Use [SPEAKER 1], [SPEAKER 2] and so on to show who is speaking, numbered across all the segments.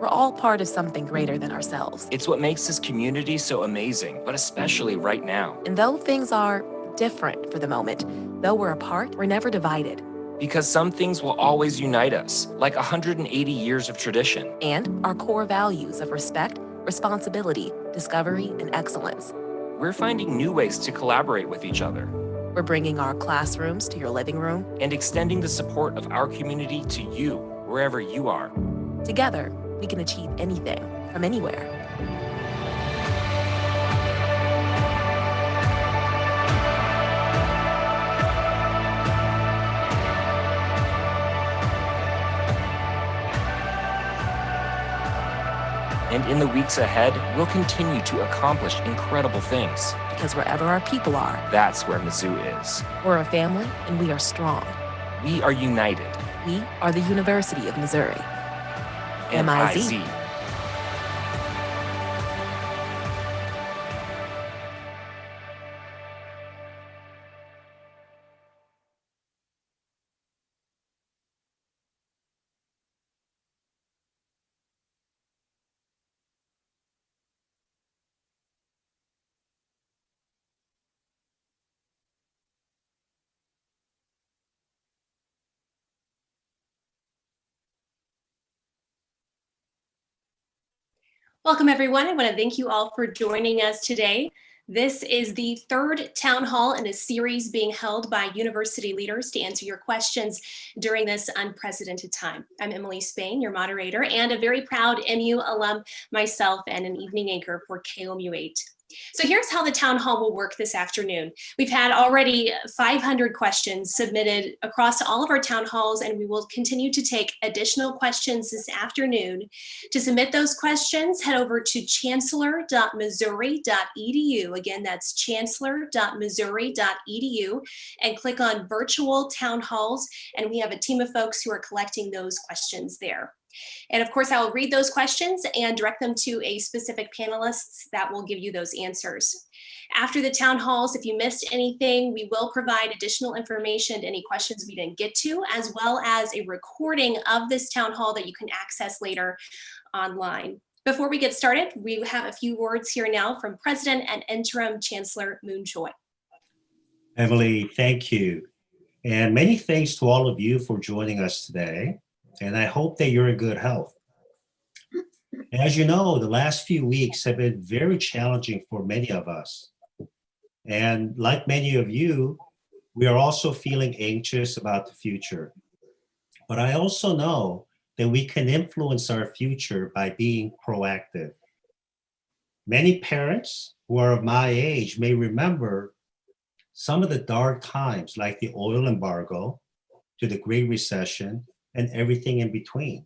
[SPEAKER 1] We're all part of something greater than ourselves.
[SPEAKER 2] It's what makes this community so amazing, but especially right now.
[SPEAKER 1] And though things are different for the moment, though we're apart, we're never divided.
[SPEAKER 2] Because some things will always unite us, like 180 years of tradition.
[SPEAKER 1] And our core values of respect, responsibility, discovery, and excellence.
[SPEAKER 2] We're finding new ways to collaborate with each other.
[SPEAKER 1] We're bringing our classrooms to your living room.
[SPEAKER 2] And extending the support of our community to you, wherever you are.
[SPEAKER 1] Together, we can achieve anything from anywhere.
[SPEAKER 2] And in the weeks ahead, we'll continue to accomplish incredible things.
[SPEAKER 1] Because wherever our people are,
[SPEAKER 2] that's where Mizzou is.
[SPEAKER 1] We're a family, and we are strong.
[SPEAKER 2] We are united.
[SPEAKER 1] We are the University of Missouri.
[SPEAKER 2] M-I-Z.
[SPEAKER 3] Welcome, everyone. I want to thank you all for joining us today. This is the third town hall in a series being held by university leaders to answer your questions during this unprecedented time. I'm Emily Spain, your moderator, and a very proud MU alum myself and an evening anchor for KOMU 8. So here's how the town hall will work this afternoon. We've had already 500 questions submitted across all of our town halls, and we will continue to take additional questions this afternoon. To submit those questions, head over to chancellor.missouri.edu. Again, that's chancellor.missouri.edu, and click on virtual town halls. And we have a team of folks who are collecting those questions there. And of course, I will read those questions and direct them to a specific panelists that will give you those answers. After the town halls, if you missed anything, we will provide additional information to any questions we didn't get to, as well as a recording of this town hall that you can access later online. Before we get started, we have a few words here now from President and Interim Chancellor Moon Choi.
[SPEAKER 4] Emily, thank you. And many thanks to all of you for joining us today. And I hope that you're in good health. As you know, the last few weeks have been very challenging for many of us. And like many of you, we are also feeling anxious about the future. But I also know that we can influence our future by being proactive. Many parents who are of my age may remember some of the dark times, like the oil embargo, to the Great Recession, and everything in between.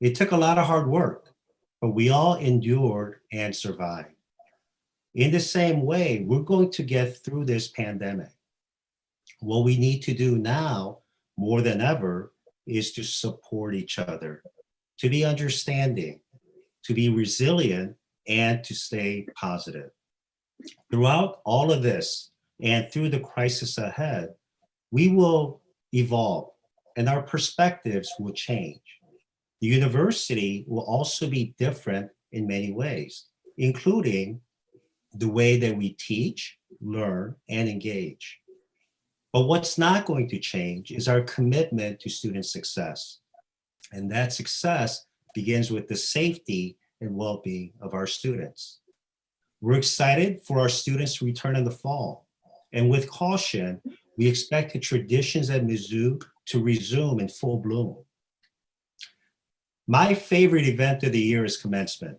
[SPEAKER 4] It took a lot of hard work, but we all endured and survived. In the same way, we're going to get through this pandemic. What we need to do now, more than ever, is to support each other, to be understanding, to be resilient, and to stay positive. Throughout all of this and through the crisis ahead, we will evolve and our perspectives will change. The university will also be different in many ways, including the way that we teach, learn, and engage. But what's not going to change is our commitment to student success. And that success begins with the safety and well-being of our students. We're excited for our students to return in the fall. And with caution, we expect the traditions at Mizzou to resume in full bloom. My favorite event of the year is commencement.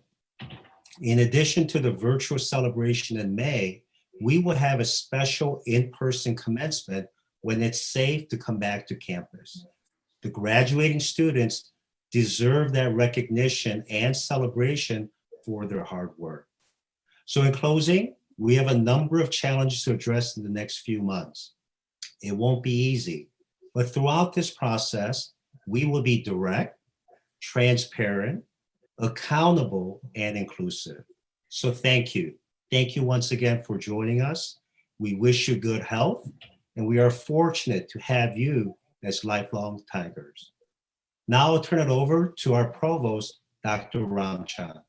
[SPEAKER 4] In addition to the virtual celebration in May, we will have a special in-person commencement when it's safe to come back to campus. The graduating students deserve that recognition and celebration for their hard work. So in closing, we have a number of challenges to address in the next few months. It won't be easy, but throughout this process, we will be direct, transparent, accountable, and inclusive. So thank you. Thank you once again for joining us. We wish you good health, and we are fortunate to have you as lifelong Tigers. Now I'll turn it over to our Provost, Dr. Ramchand.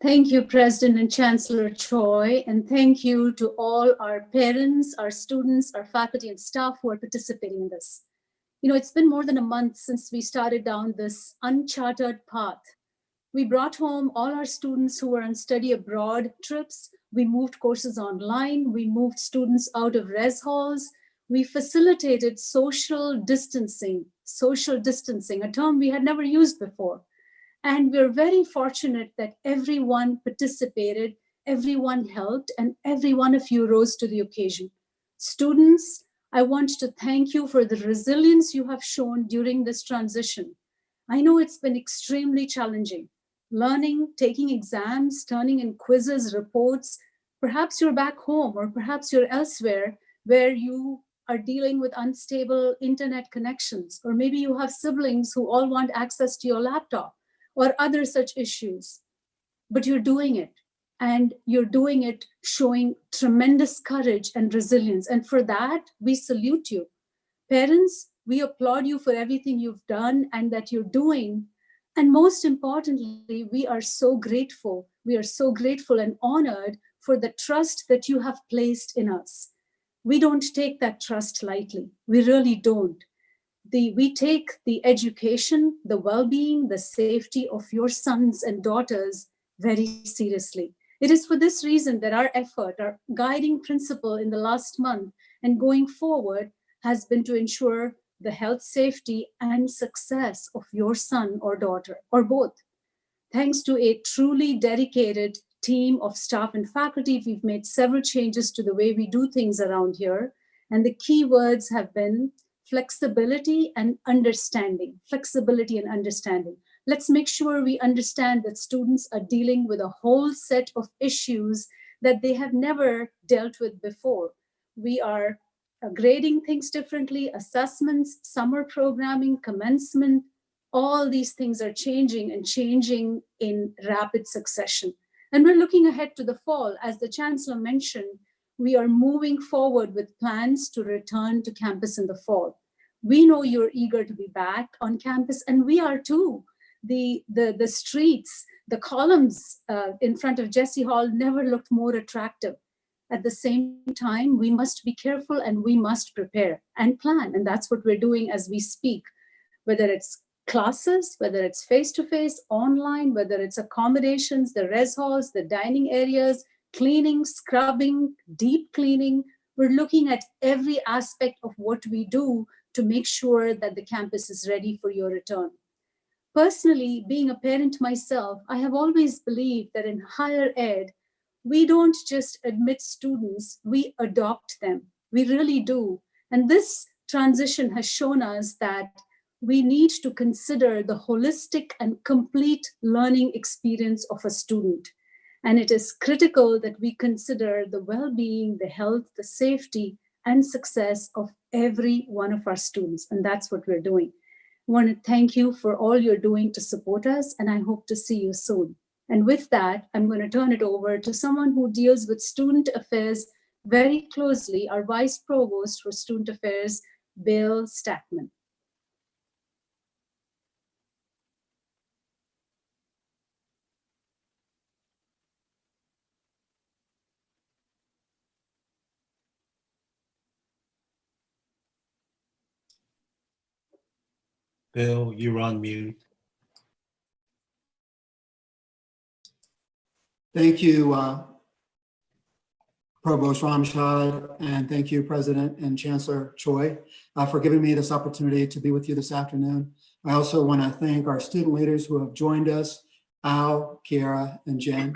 [SPEAKER 5] Thank you, President and Chancellor Choi, and thank you to all our parents, our students, our faculty and staff who are participating in this. You know, it's been more than a month since we started down this uncharted path. We brought home all our students who were on study abroad trips. We moved courses online. We moved students out of res halls. We facilitated social distancing, a term we had never used before. And we're very fortunate that everyone participated, everyone helped, and every one of you rose to the occasion. Students, I want to thank you for the resilience you have shown during this transition. I know it's been extremely challenging. Learning, taking exams, turning in quizzes, reports. Perhaps you're back home, or perhaps you're elsewhere where you are dealing with unstable internet connections, or maybe you have siblings who all want access to your laptop, or other such issues. But you're doing it, and you're doing it showing tremendous courage and resilience. And for that, we salute you. Parents, we applaud you for everything you've done and that you're doing. And most importantly, we are so grateful. We are so grateful and honored for the trust that you have placed in us. We don't take that trust lightly. We really don't. We take the education, the well-being, the safety of your sons and daughters very seriously. It is for this reason that our effort, our guiding principle in the last month and going forward has been to ensure the health, safety, and success of your son or daughter, or both. Thanks to a truly dedicated team of staff and faculty, we've made several changes to the way we do things around here. And the key words have been flexibility and understanding. Flexibility and understanding. Let's make sure we understand that students are dealing with a whole set of issues that they have never dealt with before. We are grading things differently, assessments, summer programming, commencement, all these things are changing and changing in rapid succession. And we're looking ahead to the fall. As the Chancellor mentioned, we are moving forward with plans to return to campus in the fall. We know you're eager to be back on campus, and we are too. The streets, the columns in front of Jesse Hall never looked more attractive. At the same time, we must be careful and we must prepare and plan. And that's what we're doing as we speak, whether it's classes, whether it's face-to-face, online, whether it's accommodations, the res halls, the dining areas, cleaning, scrubbing, deep cleaning. We're looking at every aspect of what we do to make sure that the campus is ready for your return. Personally, being a parent myself, I have always believed that in higher ed, we don't just admit students, we adopt them. We really do. And this transition has shown us that we need to consider the holistic and complete learning experience of a student. And it is critical that we consider the well-being, the health, the safety, and success of every one of our students. And that's what we're doing. I want to thank you for all you're doing to support us, and I hope to see you soon. And with that, I'm going to turn it over to someone who deals with student affairs very closely, our Vice Provost for Student Affairs, Bill Stackman.
[SPEAKER 4] Bill, you're on mute.
[SPEAKER 6] Thank you, Provost Ramshad, and thank you, President and Chancellor Choi, for giving me this opportunity to be with you this afternoon. I also want to thank our student leaders who have joined us, Al, Kiara, and Jen.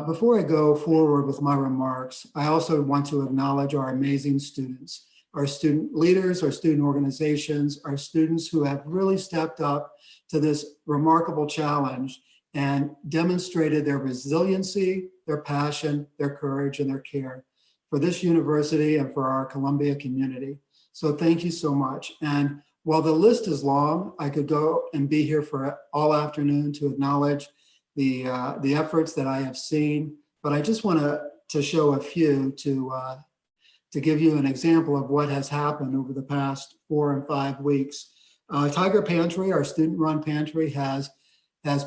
[SPEAKER 6] Before I go forward with my remarks, I also want to acknowledge our amazing students, our student leaders, our student organizations, our students who have really stepped up to this remarkable challenge and demonstrated their resiliency, their passion, their courage, and their care for this university and for our Columbia community. So thank you so much. And while the list is long, I could go and be here for all afternoon to acknowledge the efforts that I have seen, but I just want to show a few to give you an example of what has happened over the past 4 and 5 weeks. Tiger Pantry, our student-run pantry, has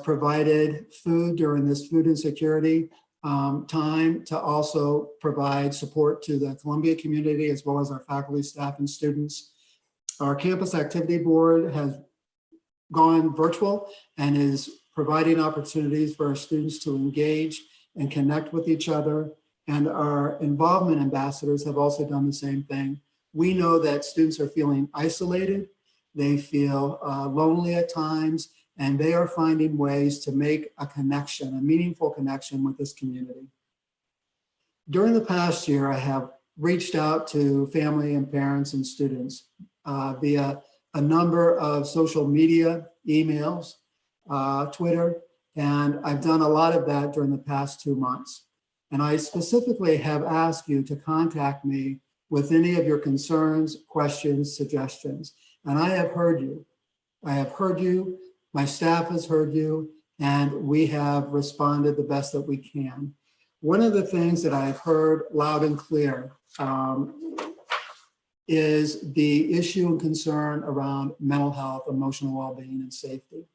[SPEAKER 6] provided food during this food insecurity time to also provide support to the Columbia community as well as our faculty, staff, and students. Our campus activity board has gone virtual and is providing opportunities for our students to engage and connect with each other. And our involvement ambassadors have also done the same thing. We know that students are feeling isolated, they feel lonely at times, and they are finding ways to make a connection, a meaningful connection with this community. During the past year, I have reached out to family and parents and students via a number of social media, emails, Twitter, and I've done a lot of that during the past 2 months. And I specifically have asked you to contact me with any of your concerns, questions, suggestions. And I have heard you. I have heard you, my staff has heard you, and we have responded the best that we can. One of the things that I've heard loud and clear is the issue and concern around mental health, emotional well-being, and safety.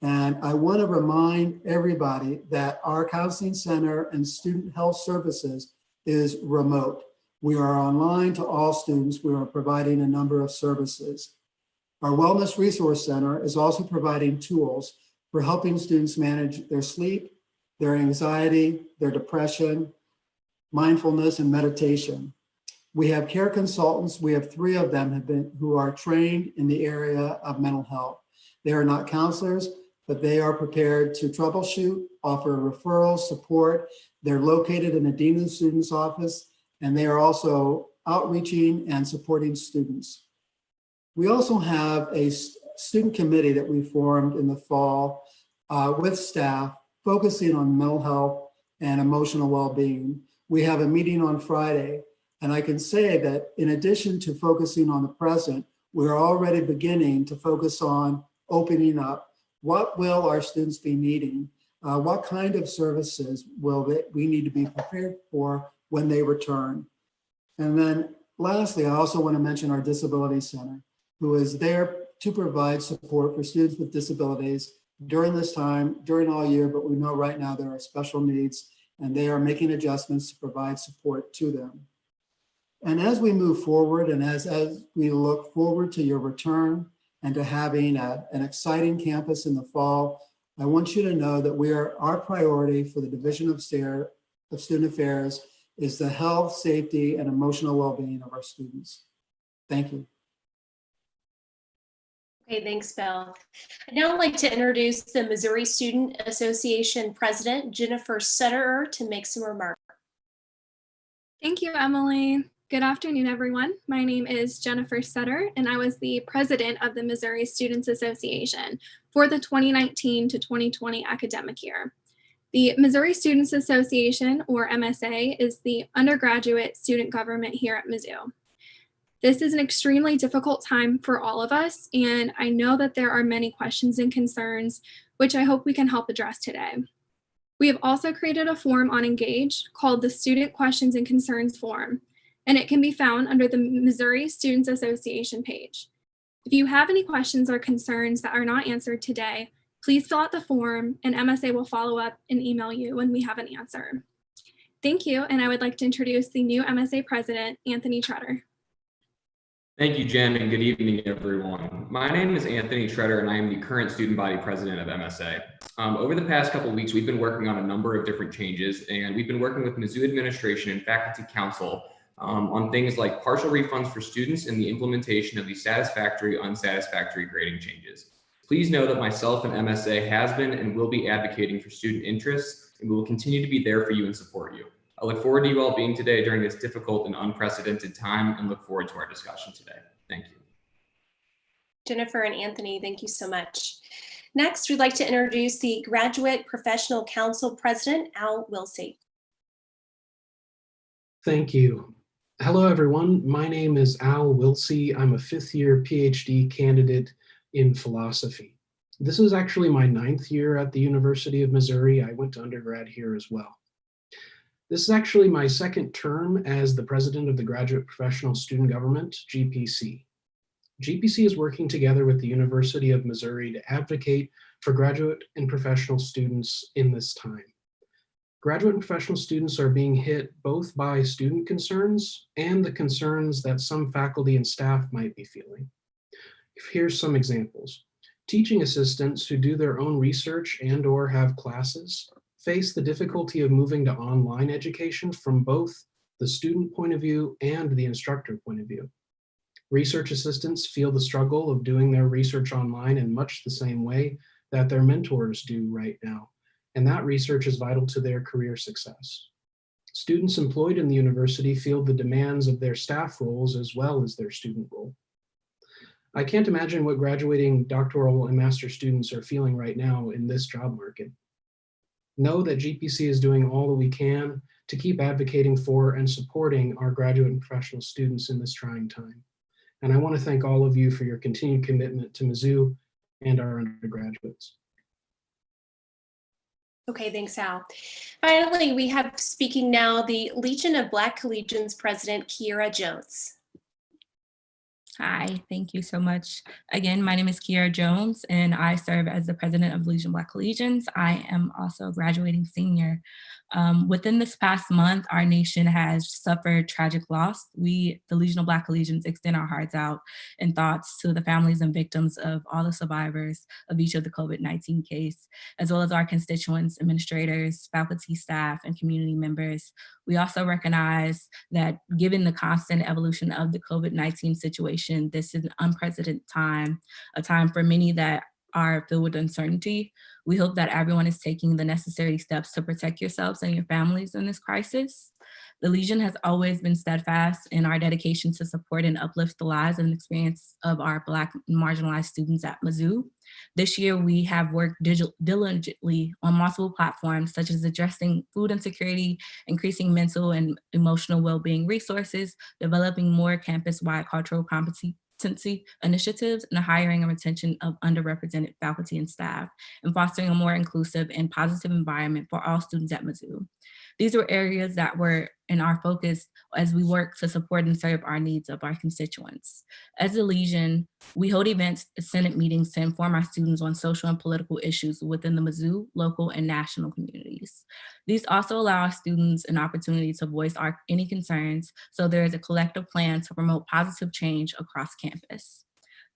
[SPEAKER 6] And I want to remind everybody that our counseling center and student health services is remote. We are online to all students. We are providing a number of services. Our Wellness Resource Center is also providing tools for helping students manage their sleep, their anxiety, their depression, mindfulness, and meditation. We have care consultants. We have 3 of them who are trained in the area of mental health. They are not counselors, but they are prepared to troubleshoot, offer referrals, support. They're located in the Dean of the Students Office, and they are also outreaching and supporting students. We also have a student committee that we formed in the fall with staff focusing on mental health and emotional well-being. We have a meeting on Friday, and I can say that in addition to focusing on the present, we're already beginning to focus on opening up. What will our students be needing? What kind of services will we need to be prepared for when they return? And then lastly, I also want to mention our Disability Center, who is there to provide support for students with disabilities during this time, during all year, but we know right now there are special needs and they are making adjustments to provide support to them. And as we move forward and as we look forward to your return and to having an exciting campus in the fall, I want you to know that our priority for the Division of Student Affairs is the health, safety, and emotional well-being of our students. Thank you.
[SPEAKER 3] Okay, thanks, Bill. I'd now like to introduce the Missouri Student Association President, Jennifer Sutterer, to make some remarks.
[SPEAKER 7] Thank you, Emily. Good afternoon, everyone. My name is Jennifer Sutter, and I was the president of the Missouri Students Association for the 2019 to 2020 academic year. The Missouri Students Association, or MSA, is the undergraduate student government here at Mizzou. This is an extremely difficult time for all of us, and I know that there are many questions and concerns, which I hope we can help address today. We have also created a form on Engage called the Student Questions and Concerns Form, and it can be found under the Missouri Students Association page. If you have any questions or concerns that are not answered today, please fill out the form and MSA will follow up and email you when we have an answer. Thank you, and I would like to introduce the new MSA president, Anthony Tretter.
[SPEAKER 8] Thank you, Jen, and good evening, everyone. My name is Anthony Tretter, and I am the current student body president of MSA. Over the past couple of weeks, we've been working on a number of different changes, and we've been working with Mizzou administration and faculty council on things like partial refunds for students and the implementation of the satisfactory, unsatisfactory grading changes. Please know that myself and MSA has been and will be advocating for student interests, and we will continue to be there for you and support you. I look forward to you all being today during this difficult and unprecedented time and look forward to our discussion today. Thank you.
[SPEAKER 3] Jennifer and Anthony, thank you so much. Next, we'd like to introduce the Graduate Professional Council President, Al Wilsey.
[SPEAKER 9] Thank you. Hello, everyone. My name is Al Wilsey. I'm a fifth-year PhD candidate in philosophy. This is actually my 9th year at the University of Missouri. I went to undergrad here as well. This is actually my 2nd term as the president of the Graduate Professional Student Government, GPC. GPC is working together with the University of Missouri to advocate for graduate and professional students in this time. Graduate and professional students are being hit both by student concerns and the concerns that some faculty and staff might be feeling. Here's some examples. Teaching assistants who do their own research and/or have classes face the difficulty of moving to online education from both the student point of view and the instructor point of view. Research assistants feel the struggle of doing their research online in much the same way that their mentors do right now, and that research is vital to their career success. Students employed in the university feel the demands of their staff roles as well as their student role. I can't imagine what graduating doctoral and master students are feeling right now in this job market. Know that GPC is doing all that we can to keep advocating for and supporting our graduate and professional students in this trying time. And I want to thank all of you for your continued commitment to Mizzou and our undergraduates.
[SPEAKER 3] Okay, thanks, Al. Finally, we have speaking now the Legion of Black Collegians President, Kiera Jones.
[SPEAKER 10] Hi, thank you so much. Again, my name is Kiera Jones, and I serve as the president of Legion Black Collegians. I am also a graduating senior. Within this past month, our nation has suffered tragic loss. We, the Legion of Black Collegians, extend our hearts out and thoughts to the families and victims of all the survivors of each of the COVID-19 case, as well as our constituents, administrators, faculty, staff, and community members. We also recognize that given the constant evolution of the COVID-19 situation, this is an unprecedented time, a time for many that are filled with uncertainty. We hope that everyone is taking the necessary steps to protect yourselves and your families in this crisis. The Legion has always been steadfast in our dedication to support and uplift the lives and experience of our Black and marginalized students at Mizzou. This year, we have worked diligently on multiple platforms, such as addressing food insecurity, increasing mental and emotional well-being resources, developing more campus-wide cultural competency initiatives, and the hiring and retention of underrepresented faculty and staff, and fostering a more inclusive and positive environment for all students at Mizzou. These were areas that were in our focus as we work to support and serve our needs of our constituents. As a Legion, we hold events, Senate meetings to inform our students on social and political issues within the Mizzou, local, and national communities. These also allow our students an opportunity to voice any concerns, so there is a collective plan to promote positive change across campus.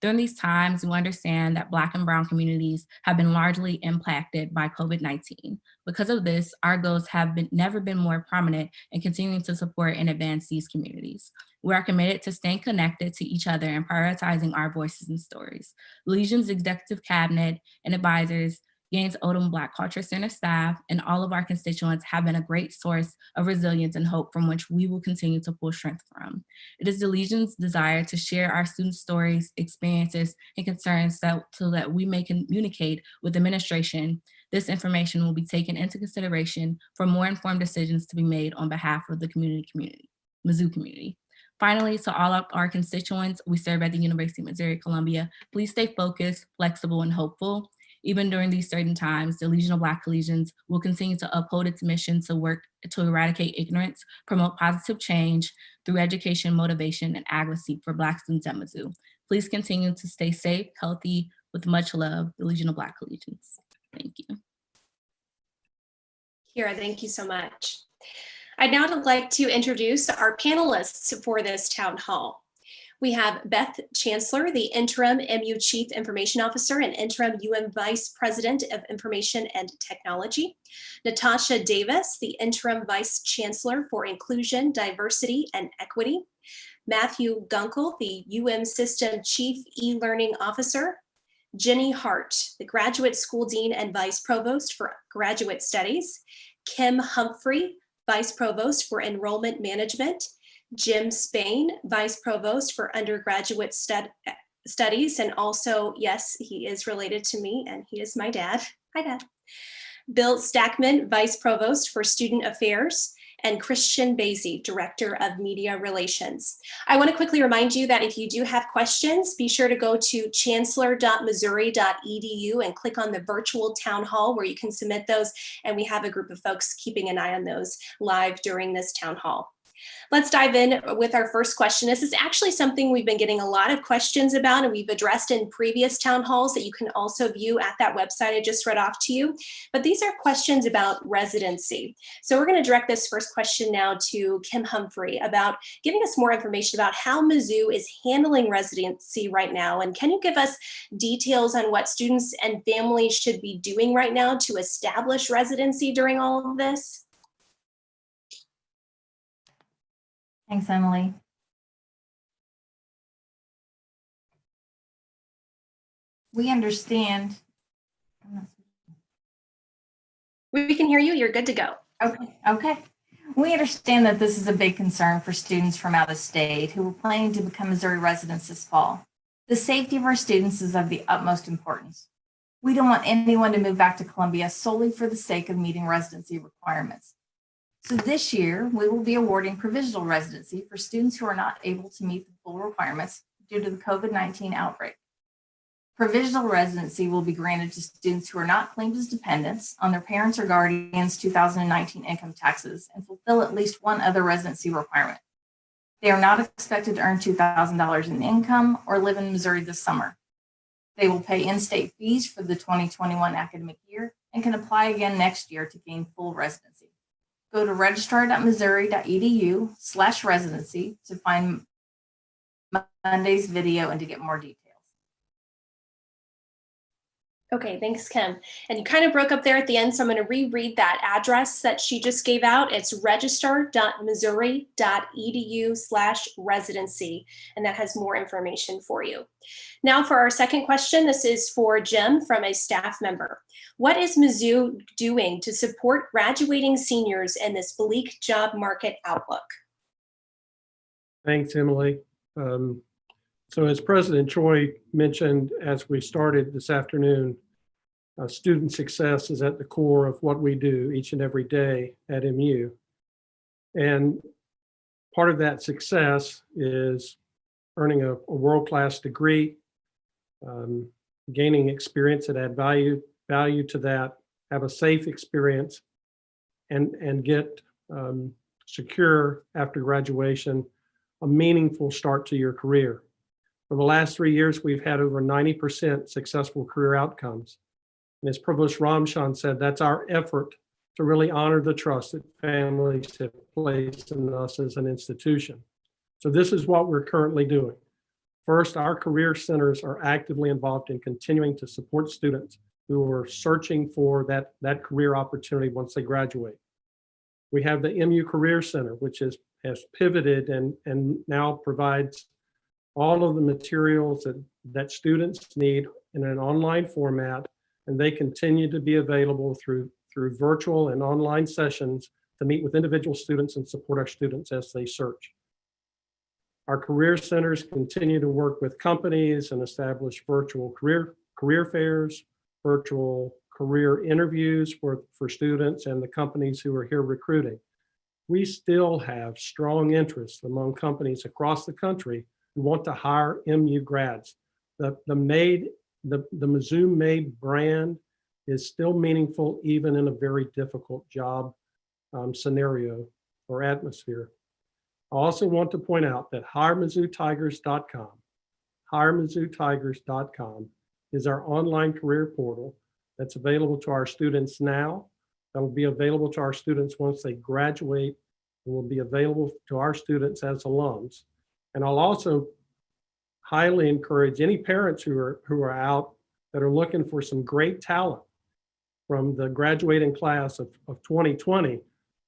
[SPEAKER 10] During these times, we understand that Black and Brown communities have been largely impacted by COVID-19. Because of this, our goals have never been more prominent in continuing to support and advance these communities. We are committed to staying connected to each other and prioritizing our voices and stories. Legion's executive cabinet and advisors, Gaines Odom Black Culture Center staff, and all of our constituents have been a great source of resilience and hope from which we will continue to pull strength from. It is the Legion's desire to share our students' stories, experiences, and concerns so that we may communicate with administration. This information will be taken into consideration for more informed decisions to be made on behalf of the Mizzou community. Finally, to all of our constituents we serve at the University of Missouri-Columbia, please stay focused, flexible, and hopeful. Even during these certain times, the Legion of Black Collegians will continue to uphold its mission to work to eradicate ignorance, promote positive change through education, motivation, and advocacy for Black students at Mizzou. Please continue to stay safe, healthy, with much love, the Legion of Black Collegians. Thank you.
[SPEAKER 3] Kira, thank you so much. I'd now like to introduce our panelists for this town hall. We have Beth Chancellor, the Interim MU Chief Information Officer and Interim UM Vice President of Information and Technology. Natasha Davis, the Interim Vice Chancellor for Inclusion, Diversity, and Equity. Matthew Gunkel, the UM System Chief E-Learning Officer. Jenny Hart, the Graduate School Dean and Vice Provost for Graduate Studies. Kim Humphrey, Vice Provost for Enrollment Management. Jim Spain, Vice Provost for Undergraduate Studies, and also, yes, he is related to me and he is my dad. Hi, Dad. Bill Stackman, Vice Provost for Student Affairs, and Christian Basie, Director of Media Relations. I want to quickly remind you that if you do have questions, be sure to go to chancellor.missouri.edu and click on the virtual town hall where you can submit those, and we have a group of folks keeping an eye on those live during this town hall. Let's dive in with our first question. This is actually something we've been getting a lot of questions about and we've addressed in previous town halls that you can also view at that website I just read off to you. But these are questions about residency. So we're going to direct this first question now to Kim Humphrey about giving us more information about how Mizzou is handling residency right now. And can you give us details on what students and families should be doing right now to establish residency during all of this?
[SPEAKER 11] Thanks, Emily. We understand.
[SPEAKER 3] We can hear you. You're good to go.
[SPEAKER 11] Okay. We understand that this is a big concern for students from out of state who are planning to become Missouri residents this fall. The safety of our students is of the utmost importance. We don't want anyone to move back to Columbia solely for the sake of meeting residency requirements. So this year, we will be awarding provisional residency for students who are not able to meet the full requirements due to the COVID-19 outbreak. Provisional residency will be granted to students who are not claimed as dependents on their parents' or guardians' 2019 income taxes and fulfill at least one other residency requirement. They are not expected to earn $2,000 in income or live in Missouri this summer. They will pay in-state fees for the 2021 academic year and can apply again next year to gain full residency. Go to registrar.missouri.edu/residency to find Monday's video and to get more details.
[SPEAKER 3] Okay, thanks, Kim. And you kind of broke up there at the end, so I'm going to reread that address that she just gave out. It's register.missouri.edu/residency, and that has more information for you. Now for our second question, this is for Jim from a staff member. What is Mizzou doing to support graduating seniors in this bleak job market outlook?
[SPEAKER 12] Thanks, Emily. So as President Choi mentioned as we started this afternoon, student success is at the core of what we do each and every day at MU. And part of that success is earning a world-class degree, gaining experience that add value to that, have a safe experience, and get secure after graduation, a meaningful start to your career. For the last 3 years, we've had over 90% successful career outcomes. And as Provost Ramshan said, that's our effort to really honor the trust that families have placed in us as an institution. So this is what we're currently doing. First, our career centers are actively involved in continuing to support students who are searching for that career opportunity once they graduate. We have the MU Career Center, which has pivoted and now provides all of the materials that students need in an online format, and they continue to be available through virtual and online sessions to meet with individual students and support our students as they search. Our career centers continue to work with companies and establish virtual career fairs, virtual career interviews for students and the companies who are here recruiting. We still have strong interest among companies across the country who want to hire MU grads. The Mizzou Made brand is still meaningful even in a very difficult job scenario or atmosphere. I also want to point out that hiremizzoutigers.com is our online career portal that's available to our students now, that will be available to our students once they graduate, and will be available to our students as alums. And I'll also highly encourage any parents who are out that are looking for some great talent from the graduating class of 2020,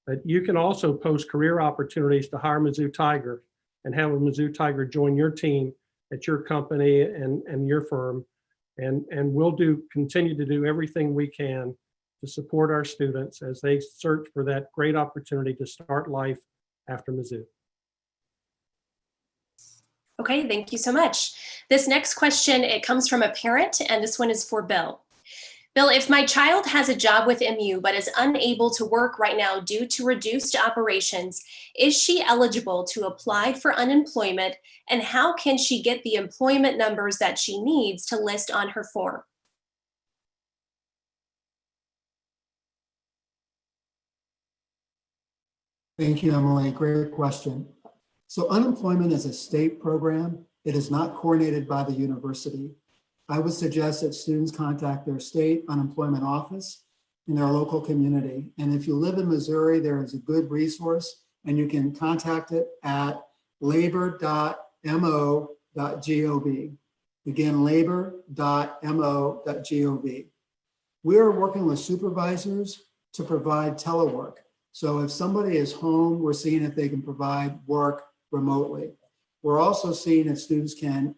[SPEAKER 12] that you can also post career opportunities to hire Mizzou Tiger and have a Mizzou Tiger join your team at your company and your firm. And we'll continue to do everything we can to support our students as they search for that great opportunity to start life after Mizzou.
[SPEAKER 3] Okay, thank you so much. This next question, it comes from a parent, and this one is for Bill. Bill, if my child has a job with MU but is unable to work right now due to reduced operations, is she eligible to apply for unemployment, and how can she get the employment numbers that she needs to list on her form?
[SPEAKER 6] Thank you, Emily. Great question. So unemployment is a state program. It is not coordinated by the university. I would suggest that students contact their state unemployment office in their local community. And if you live in Missouri, there is a good resource, and you can contact it at labor.mo.gov. Again, labor.mo.gov. We are working with supervisors to provide telework. So if somebody is home, we're seeing if they can provide work remotely. We're also seeing if students can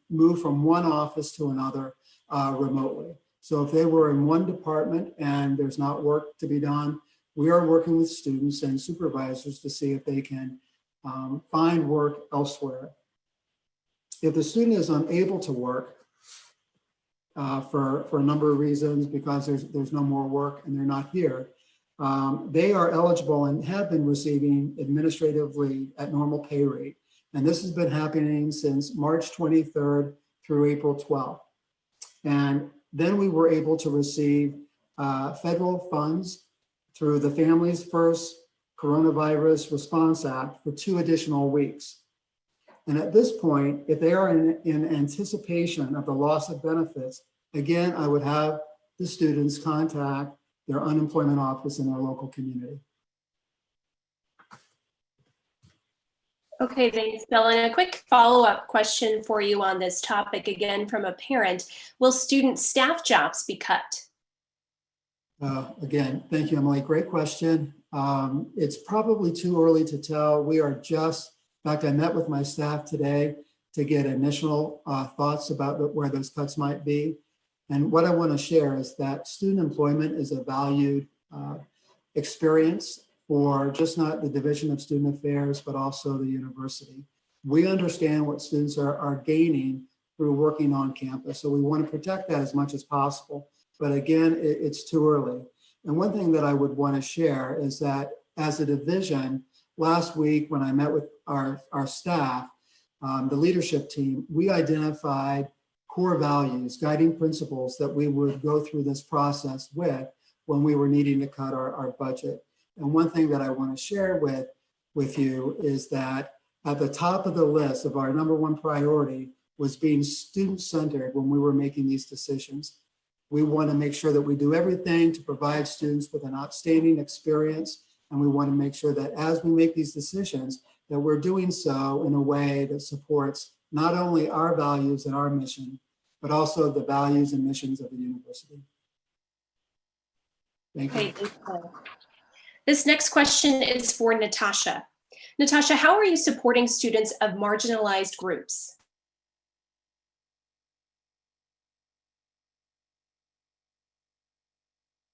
[SPEAKER 6] move from one office to another remotely. So if they were in one department and there's not work to be done, we are working with students and supervisors to see if they can find work elsewhere. If the student is unable to work for a number of reasons, because there's no more work and they're not here, they are eligible and have been receiving administratively at normal pay rate. And this has been happening since March 23rd through April 12th. And then we were able to receive federal funds through the Families First Coronavirus Response Act for 2 additional weeks. And at this point, if they are in anticipation of the loss of benefits, again, I would have the students contact their unemployment office in their local community.
[SPEAKER 3] Okay, thanks, Bill. And a quick follow-up question for you on this topic, again from a parent. Will student staff jobs be cut?
[SPEAKER 6] Again, thank you, Emily. Great question. It's probably too early to tell. We are just, in fact, I met with my staff today to get initial thoughts about where those cuts might be. And what I want to share is that student employment is a valued experience for just not the Division of Student Affairs, but also the university. We understand what students are gaining through working on campus. So we want to protect that as much as possible. But again, it's too early. And one thing that I would want to share is that as a division, last week when I met with our staff, the leadership team, we identified core values, guiding principles that we would go through this process with when we were needing to cut our budget. And one thing that I want to share with you is that at the top of the list of our number one priority was being student-centered when we were making these decisions. We want to make sure that we do everything to provide students with an outstanding experience. And we want to make sure that as we make these decisions, that we're doing so in a way that supports not only our values and our mission, but also the values and missions of the university. Thank you.
[SPEAKER 3] Okay, this next question is for Natasha. Natasha, how are you supporting students of marginalized groups?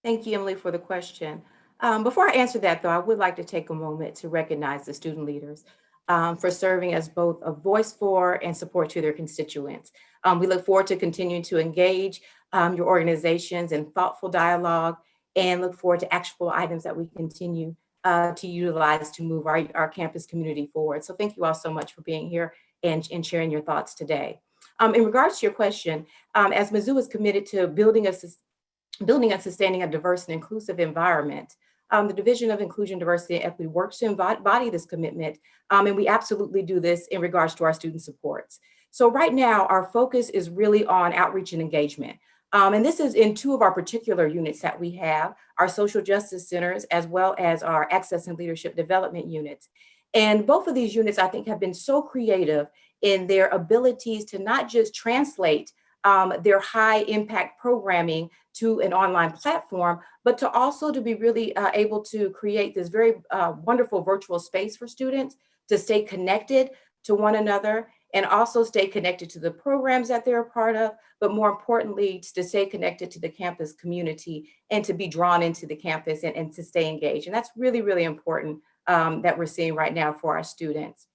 [SPEAKER 13] Thank you, Emily, for the question. Before I answer that, though, I would like to take a moment to recognize the student leaders for serving as both a voice for and support to their constituents. We look forward to continuing to engage your organizations in thoughtful dialogue and look forward to actionable items that we continue to utilize to move our campus community forward. So thank you all so much for being here and sharing your thoughts today. In regards to your question, as Mizzou is committed to building and sustaining a diverse and inclusive environment, the Division of Inclusion, Diversity, and Equity works to embody this commitment, and we absolutely do this in regards to our student supports. So right now, our focus is really on outreach and engagement. And this is in two of our particular units that we have, our social justice centers, as well as our access and leadership development units. And both of these units, I think, have been so creative in their abilities to not just translate their high impact programming to an online platform, but to also to be really able to create this very wonderful virtual space for students to stay connected to one another and also stay connected to the programs that they're a part of, but more importantly, to stay connected to the campus community and to be drawn into the campus and to stay engaged. And that's really, really important that we're seeing right now for our students.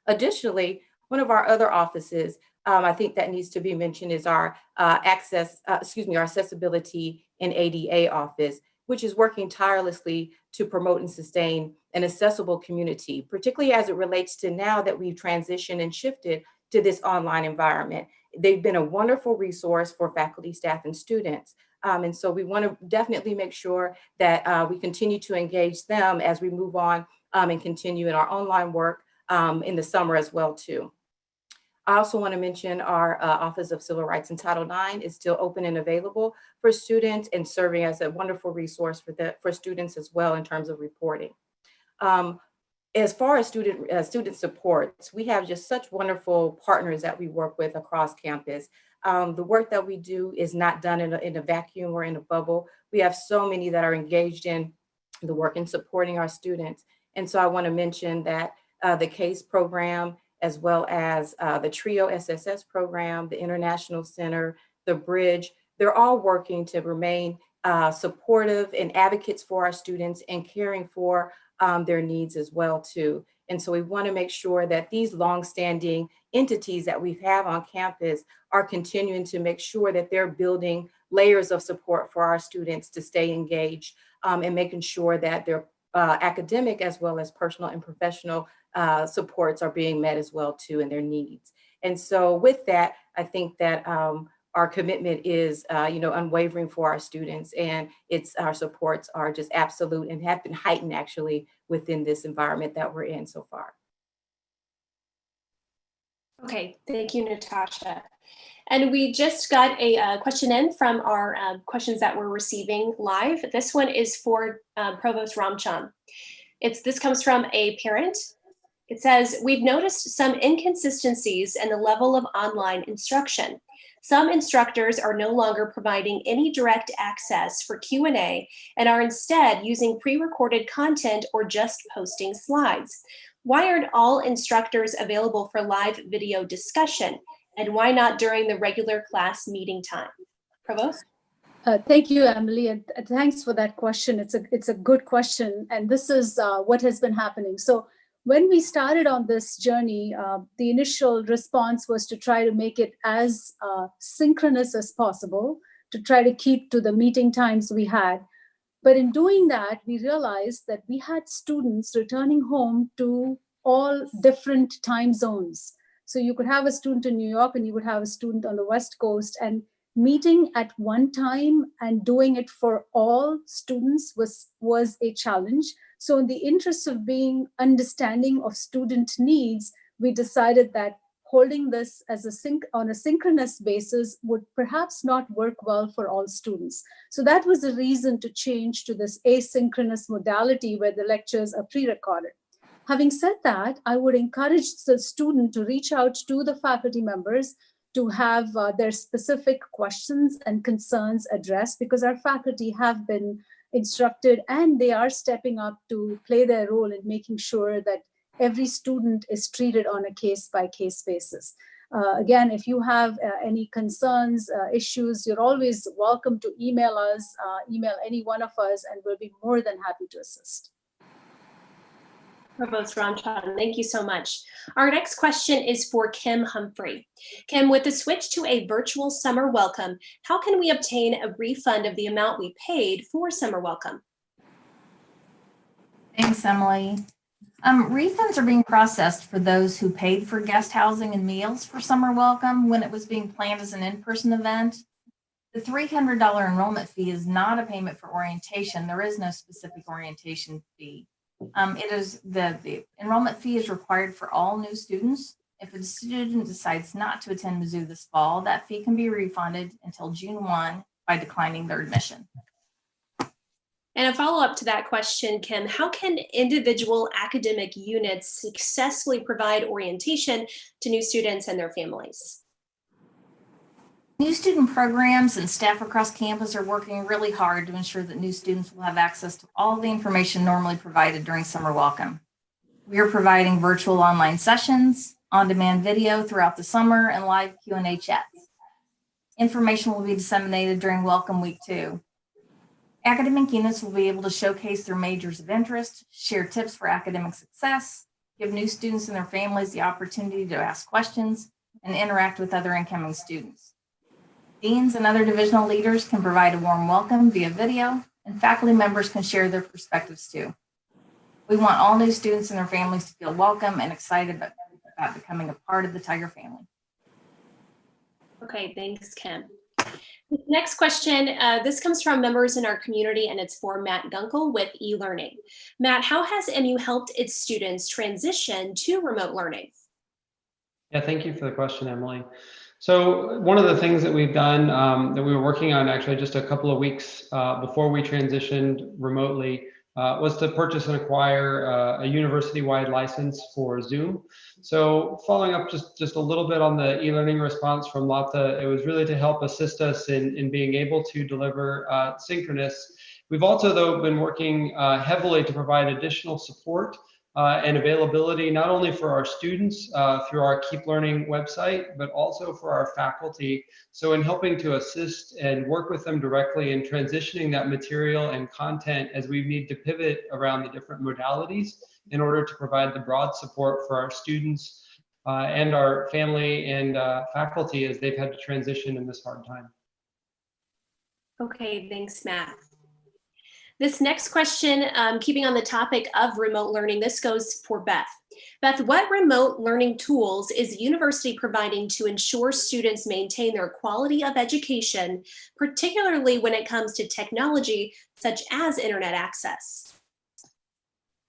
[SPEAKER 13] Additionally, one of our other offices, I think that needs to be mentioned is our our accessibility and ADA office, which is working tirelessly to promote and sustain an accessible community, particularly as it relates to now that we've transitioned and shifted to this online environment. They've been a wonderful resource for faculty, staff, and students. And so we want to definitely make sure that we continue to engage them as we move on and continue in our online work in the summer as well, too. I also want to mention our Office of Civil Rights and Title IX is still open and available for students and serving as a wonderful resource for students as well in terms of reporting. As far as student supports, we have just such wonderful partners that we work with across campus. The work that we do is not done in a vacuum or in a bubble. We have so many that are engaged in the work in supporting our students. And so I want to mention that the CASE program, as well as the TRIO SSS program, the International Center, the Bridge, they're all working to remain supportive and advocates for our students and caring for their needs as well too. And so we want to make sure that these longstanding entities that we have on campus are continuing to make sure that they're building layers of support for our students to stay engaged and making sure that their academic as well as personal and professional supports are being met as well too, and their needs. And so with that, I think that our commitment is, unwavering for our students, and our supports are just absolute and have been heightened actually within this environment that we're in so far.
[SPEAKER 3] Okay, thank you, Natasha. And we just got a question in from our questions that we're receiving live. This one is for Provost Ramchand. This comes from a parent. It says, we've noticed some inconsistencies in the level of online instruction. Some instructors are no longer providing any direct access for Q&A and are instead using pre-recorded content or just posting slides. Why aren't all instructors available for live video discussion? And why not during the regular class meeting time? Provost?
[SPEAKER 5] Thank you, Emily, and thanks for that question. It's a good question, and this is what has been happening. So when we started on this journey, the initial response was to try to make it as synchronous as possible, to try to keep to the meeting times we had. But in doing that, we realized that we had students returning home to all different time zones. So you could have a student in New York and you would have a student on the West Coast, and meeting at one time and doing it for all students was a challenge. So in the interest of being understanding of student needs, we decided that holding this as on a synchronous basis would perhaps not work well for all students. So that was the reason to change to this asynchronous modality where the lectures are pre-recorded. Having said that, I would encourage the student to reach out to the faculty members to have their specific questions and concerns addressed, because our faculty have been instructed and they are stepping up to play their role in making sure that every student is treated on a case-by-case basis. Again, if you have any concerns, issues, you're always welcome to email us, email any one of us, and we'll be more than happy to assist.
[SPEAKER 3] Provost Ramchan, thank you so much. Our next question is for Kim Humphrey. Kim, with the switch to a virtual summer welcome, how can we obtain a refund of the amount we paid for summer welcome?
[SPEAKER 11] Thanks, Emily. Refunds are being processed for those who paid for guest housing and meals for summer welcome when it was being planned as an in-person event. The $300 enrollment fee is not a payment for orientation. There is no specific orientation fee. It is the enrollment fee is required for all new students. If a student decides not to attend Mizzou this fall, that fee can be refunded until June 1 by declining their admission.
[SPEAKER 3] And a follow-up to that question, Kim, how can individual academic units successfully provide orientation to new students and their families?
[SPEAKER 11] New student programs and staff across campus are working really hard to ensure that new students will have access to all the information normally provided during summer welcome. We are providing virtual online sessions, on-demand video throughout the summer, and live Q&A chats. Information will be disseminated during Welcome Week 2. Academic units will be able to showcase their majors of interest, share tips for academic success, give new students and their families the opportunity to ask questions, and interact with other incoming students. Deans and other divisional leaders can provide a warm welcome via video, and faculty members can share their perspectives too. We want all new students and their families to feel welcome and excited about becoming a part of the Tiger family.
[SPEAKER 3] Okay, thanks, Kim. Next question, this comes from members in our community, and it's for Matt Gunkel with eLearning. Matt, how has MU helped its students transition to remote learning?
[SPEAKER 14] Yeah, thank you for the question, Emily. So one of the things that we've done that we were working on actually just a couple of weeks before we transitioned remotely was to purchase and acquire a university-wide license for Zoom. So following up just a little bit on the e-learning response from Lata, it was really to help assist us in being able to deliver synchronous. We've also, though, been working heavily to provide additional support and availability, not only for our students through our Keep Learning website, but also for our faculty. So in helping to assist and work with them directly in transitioning that material and content as we need to pivot around the different modalities in order to provide the broad support for our students and our family and faculty as they've had to transition in this hard time.
[SPEAKER 3] Okay, thanks, Matt. This next question, keeping on the topic of remote learning, this goes for Beth. Beth, what remote learning tools is the university providing to ensure students maintain their quality of education, particularly when it comes to technology such as internet access?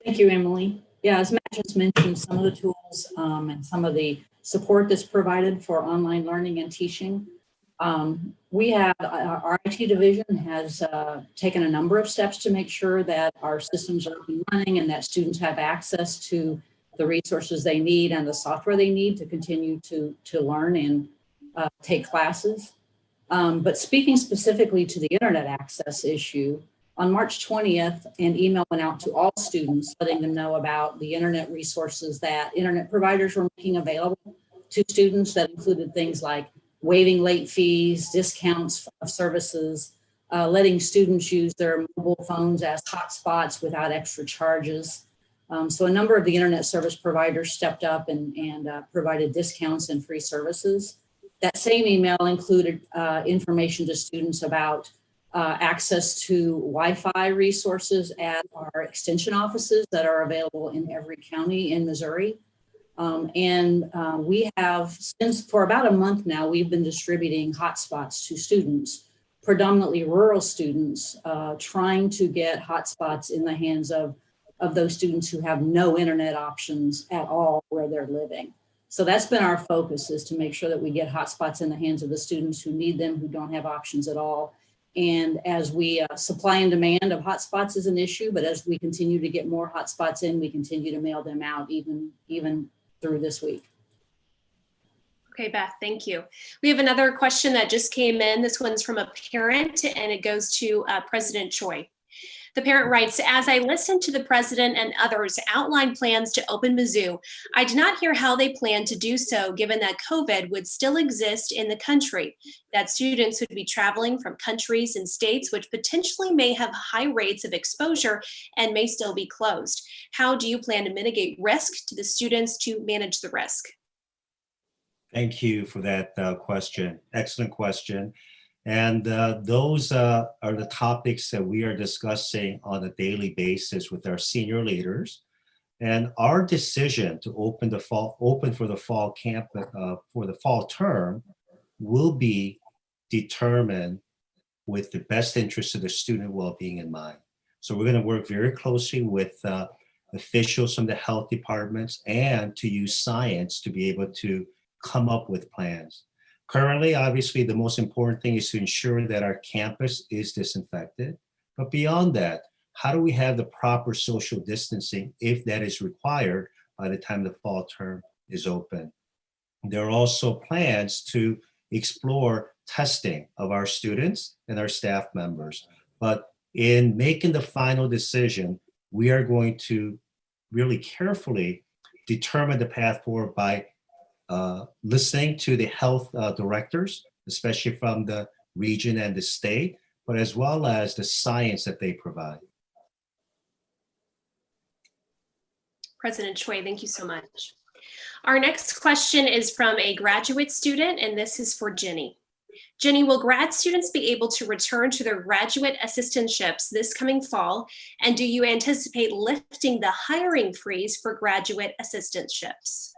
[SPEAKER 15] Thank you, Emily. Yeah, as Matt just mentioned, some of the tools and some of the support that's provided for online learning and teaching. We have, our IT division has taken a number of steps to make sure that our systems are up and running and that students have access to the resources they need and the software they need to continue to learn and take classes. But speaking specifically to the internet access issue, on March 20th, an email went out to all students letting them know about the internet resources that internet providers were making available to students. That included things like waiving late fees, discounts of services, letting students use their mobile phones as hotspots without extra charges. So a number of the internet service providers stepped up and provided discounts and free services. That same email included information to students about access to Wi-Fi resources at our extension offices that are available in every county in Missouri. We have, for about a month now, we've been distributing hotspots to students, predominantly rural students, trying to get hotspots in the hands of those students who have no internet options at all where they're living. So that's been our focus, is to make sure that we get hotspots in the hands of the students who need them, who don't have options at all. And as we supply and demand of hotspots is an issue, but as we continue to get more hotspots in, we continue to mail them out even through this week.
[SPEAKER 3] Okay, Beth, thank you. We have another question that just came in. This one's from a parent, and it goes to President Choi. The parent writes, as I listened to the president and others outline plans to open Mizzou, I did not hear how they plan to do so, given that COVID would still exist in the country, that students would be traveling from countries and states which potentially may have high rates of exposure and may still be closed. How do you plan to mitigate risk to the students to manage the risk?
[SPEAKER 4] Thank you for that question. Excellent question. And those are the topics that we are discussing on a daily basis with our senior leaders. And our decision to open for the fall camp for the fall term will be determined with the best interest of the student well-being in mind. So we're going to work very closely with officials from the health departments and to use science to be able to come up with plans. Currently, obviously, the most important thing is to ensure that our campus is disinfected. But beyond that, how do we have the proper social distancing if that is required by the time the fall term is open? There are also plans to explore testing of our students and our staff members. But in making the final decision, we are going to really carefully determine the path forward by listening to the health directors, especially from the region and the state, but as well as the science that they provide.
[SPEAKER 3] President Choi, thank you so much. Our next question is from a graduate student, and this is for Jenny. Jenny, will grad students be able to return to their graduate assistantships this coming fall? And do you anticipate lifting the hiring freeze for graduate assistantships?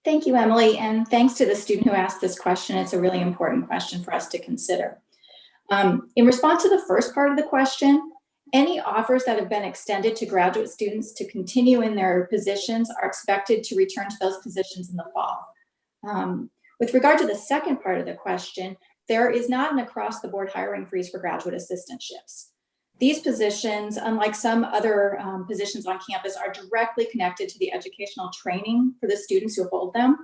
[SPEAKER 16] Thank you, Emily, and thanks to the student who asked this question. It's a really important question for us to consider. In response to the first part of the question, any offers that have been extended to graduate students to continue in their positions are expected to return to those positions in the fall. With regard to the second part of the question, there is not an across-the-board hiring freeze for graduate assistantships. These positions, unlike some other positions on campus, are directly connected to the educational training for the students who hold them.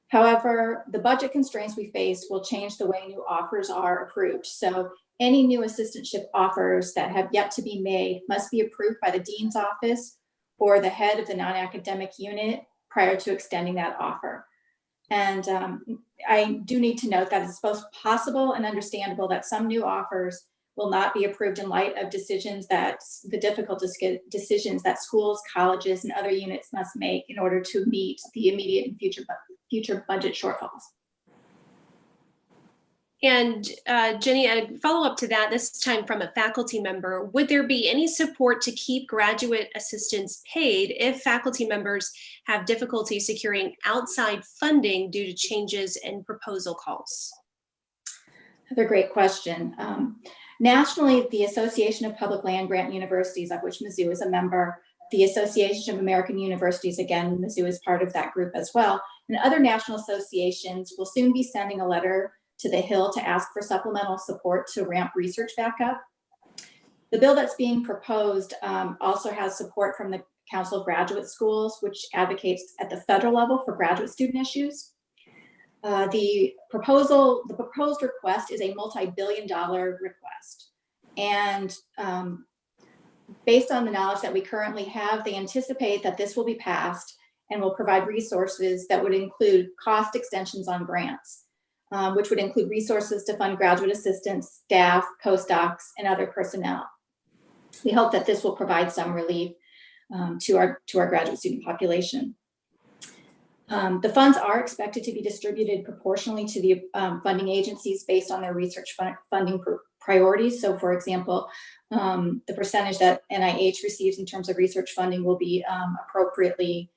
[SPEAKER 16] However, the budget constraints we face will change the way new offers are approved. So any new assistantship offers that have yet to be made must be approved by the dean's office or the head of the non-academic unit prior to extending that offer. And I do need to note that it's both possible and understandable that some new offers will not be approved in light of the difficult decisions that schools, colleges, and other units must make in order to meet the immediate and future budget shortfalls.
[SPEAKER 3] And Jenny, a follow-up to that, this time from a faculty member, would there be any support to keep graduate assistants paid if faculty members have difficulty securing outside funding due to changes in proposal calls?
[SPEAKER 16] Another great question. Nationally, the Association of Public Land Grant Universities, of which Mizzou is a member, the Association of American Universities, again, Mizzou is part of that group as well, and other national associations will soon be sending a letter to the Hill to ask for supplemental support to ramp research back up. The bill that's being proposed also has support from the Council of Graduate Schools, which advocates at the federal level for graduate student issues. The proposed request is a multi-billion-dollar request. And based on the knowledge that we currently have, they anticipate that this will be passed and will provide resources that would include cost extensions on grants, which would include resources to fund graduate assistants, staff, postdocs, and other personnel. We hope that this will provide some relief to our graduate student population. The funds are expected to be distributed proportionally to the funding agencies based on their research funding priorities. So for example, the percentage that NIH receives in terms of research funding will be appropriately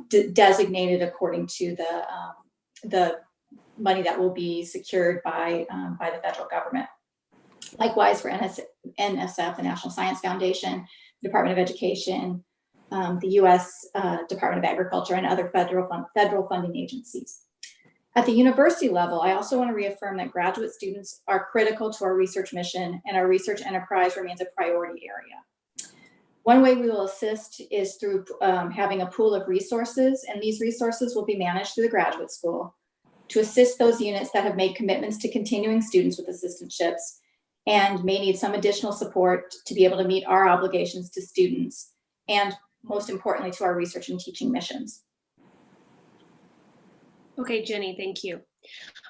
[SPEAKER 16] designated according to the money that will be secured by the federal government. Likewise for NSF, the National Science Foundation, the Department of Education, the U.S. Department of Agriculture, and other federal funding agencies. At the university level, I also want to reaffirm that graduate students are critical to our research mission, and our research enterprise remains a priority area. One way we will assist is through having a pool of resources, and these resources will be managed through the graduate school to assist those units that have made commitments to continuing students with assistantships and may need some additional support to be able to meet our obligations to students and, most importantly, to our research and teaching missions.
[SPEAKER 3] Okay, Jenny, thank you.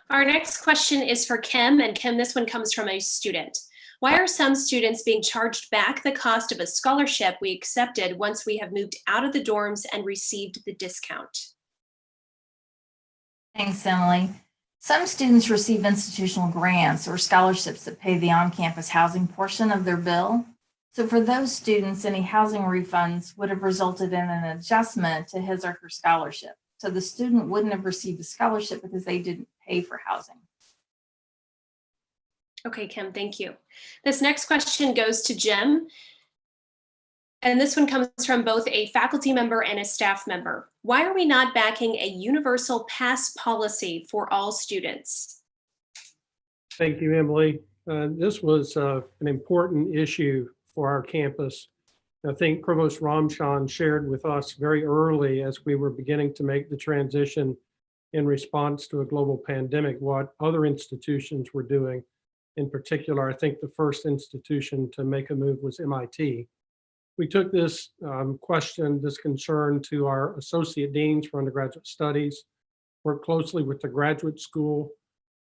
[SPEAKER 3] Our next question is for Kim, and Kim, this one comes from a student. Why are some students being charged back the cost of a scholarship we accepted once we have moved out of the dorms and received the discount?
[SPEAKER 11] Thanks, Emily. Some students receive institutional grants or scholarships that pay the on-campus housing portion of their bill. So for those students, any housing refunds would have resulted in an adjustment to his or her scholarship. So the student wouldn't have received a scholarship because they didn't pay for housing.
[SPEAKER 3] Okay, Kim, thank you. This next question goes to Jim. And this one comes from both a faculty member and a staff member. Why are we not backing a universal pass policy for all students?
[SPEAKER 12] Thank you, Emily. This was an important issue for our campus. I think Provost Ramchan shared with us very early as we were beginning to make the transition in response to a global pandemic, what other institutions were doing. In particular, I think the first institution to make a move was MIT. We took this this concern to our associate deans for undergraduate studies, worked closely with the graduate school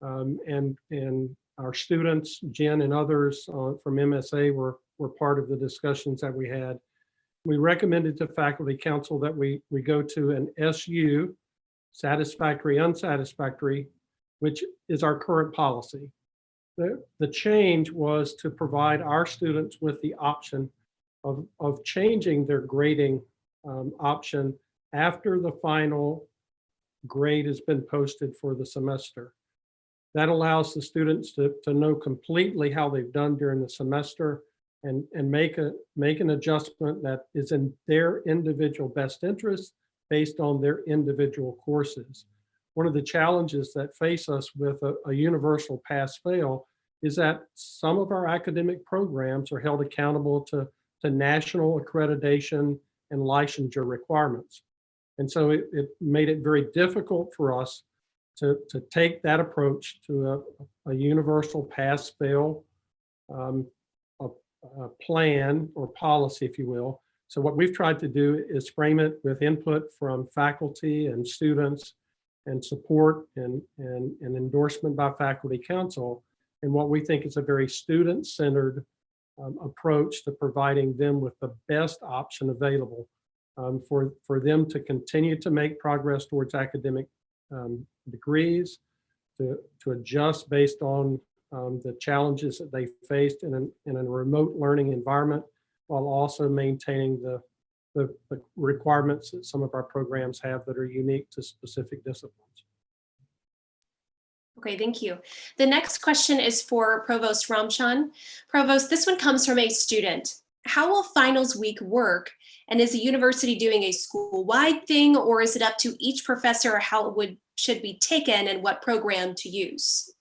[SPEAKER 12] and our students. Jen and others from MSA were part of the discussions that we had. We recommended to faculty council that we go to an SU, satisfactory, unsatisfactory, which is our current policy. The change was to provide our students with the option of changing their grading option after the final grade has been posted for the semester. That allows the students to know completely how they've done during the semester and make an adjustment that is in their individual best interest based on their individual courses. One of the challenges that face us with a universal pass-fail is that some of our academic programs are held accountable to national accreditation and licensure requirements. And so it made it very difficult for us to take that approach to a universal pass-fail plan or policy, if you will. So what we've tried to do is frame it with input from faculty and students and support and endorsement by faculty council, and what we think is a very student-centered approach to providing them with the best option available for them to continue to make progress towards academic degrees, to adjust based on the challenges that they faced in a remote learning environment, while also maintaining the requirements that some of our programs have that are unique to specific disciplines.
[SPEAKER 3] Okay, thank you. The next question is for Provost Ramchan. Provost, this one comes from a student. How will finals week work? And is the university doing a school-wide thing, or is it up to each professor how it should be taken and what program to use?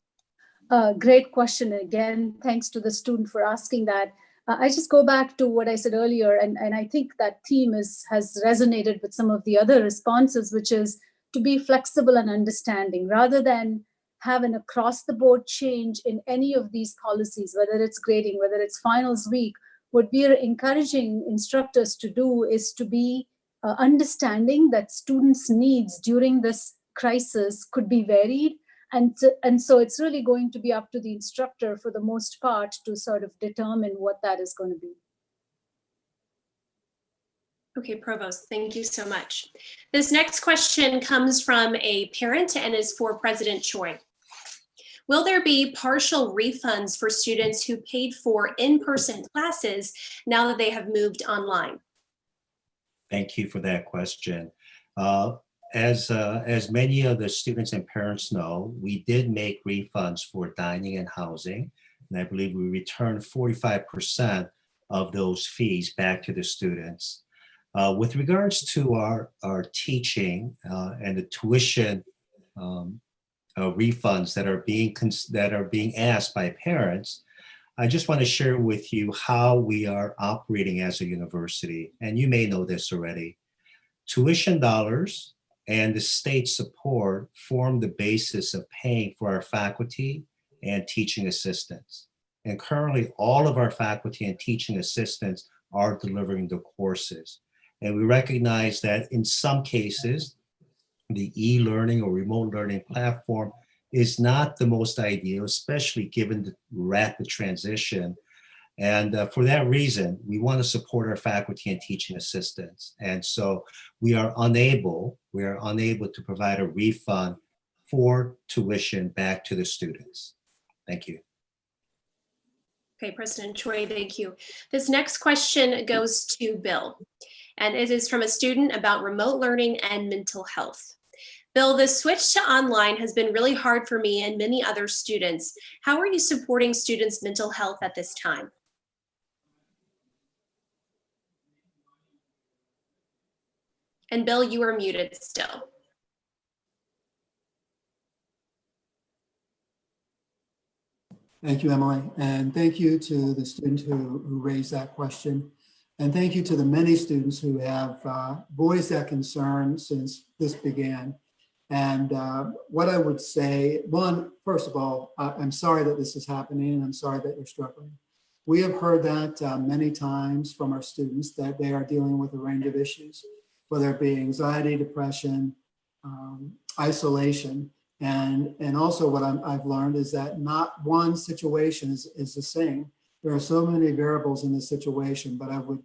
[SPEAKER 5] Great question again. Thanks to the student for asking that. I just go back to what I said earlier, and I think that theme has resonated with some of the other responses, which is to be flexible and understanding rather than have an across the board change in any of these policies, whether it's grading, whether it's finals week. What we are encouraging instructors to do is to be understanding that students' needs during this crisis could be varied. And so it's really going to be up to the instructor for the most part to sort of determine what that is going to be.
[SPEAKER 3] Okay, Provost, thank you so much. This next question comes from a parent and is for President Choi. Will there be partial refunds for students who paid for in-person classes now that they have moved online?
[SPEAKER 4] Thank you for that question. As many of the students and parents know, we did make refunds for dining and housing, and I believe we returned 45% of those fees back to the students. With regards to our teaching and the tuition refunds that are being asked by parents, I just want to share with you how we are operating as a university, and you may know this already. Tuition dollars and the state support form the basis of paying for our faculty and teaching assistants. And currently, all of our faculty and teaching assistants are delivering the courses. And we recognize that in some cases, the e-learning or remote learning platform is not the most ideal, especially given the rapid transition. And for that reason, we want to support our faculty and teaching assistants. And so we are unable to provide a refund for tuition back to the students. Thank you.
[SPEAKER 3] Okay, President Choi, thank you. This next question goes to Bill, and it is from a student about remote learning and mental health. Bill, the switch to online has been really hard for me and many other students. How are you supporting students' mental health at this time? And Bill, you are muted still.
[SPEAKER 6] Thank you, Emily. And thank you to the student who raised that question. And thank you to the many students who have voiced that concern since this began. And what I would say, one, first of all, I'm sorry that this is happening and I'm sorry that you're struggling. We have heard that many times from our students that they are dealing with a range of issues, whether it be anxiety, depression, isolation. And also what I've learned is that not one situation is the same. There are so many variables in this situation, but I would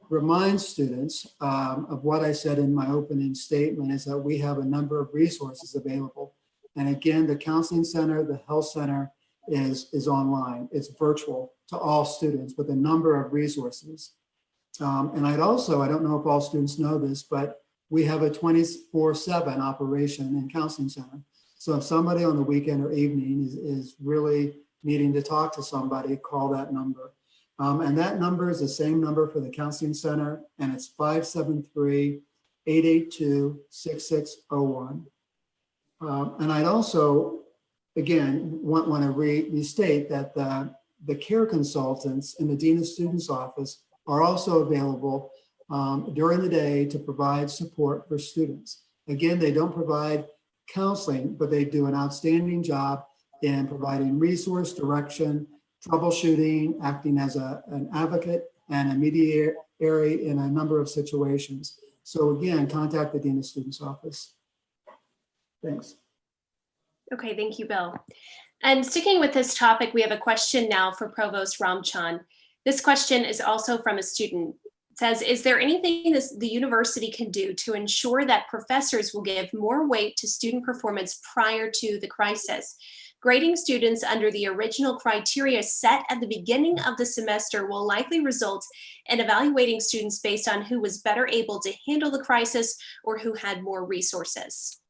[SPEAKER 6] remind students of what I said in my opening statement is that we have a number of resources available. And again, the counseling center, the health center is online. It's virtual to all students with a number of resources. And I don't know if all students know this, but we have a 24/7 operation in counseling center. So if somebody on the weekend or evening is really needing to talk to somebody, call that number. And that number is the same number for the counseling center, and it's 573-882-6601. And I'd also, again, want to restate that the care consultants in the Dean of Students office are also available during the day to provide support for students. Again, they don't provide counseling, but they do an outstanding job in providing resource, direction, troubleshooting, acting as an advocate and a mediator in a number of situations. So again, contact the Dean of Students office. Thanks.
[SPEAKER 3] Okay, thank you, Bill. And sticking with this topic, we have a question now for Provost Ramchan. This question is also from a student. It says, is there anything the university can do to ensure that professors will give more weight to student performance prior to the crisis? Grading students under the original criteria set at the beginning of the semester will likely result in evaluating students based on who was better able to handle the crisis or who had more resources.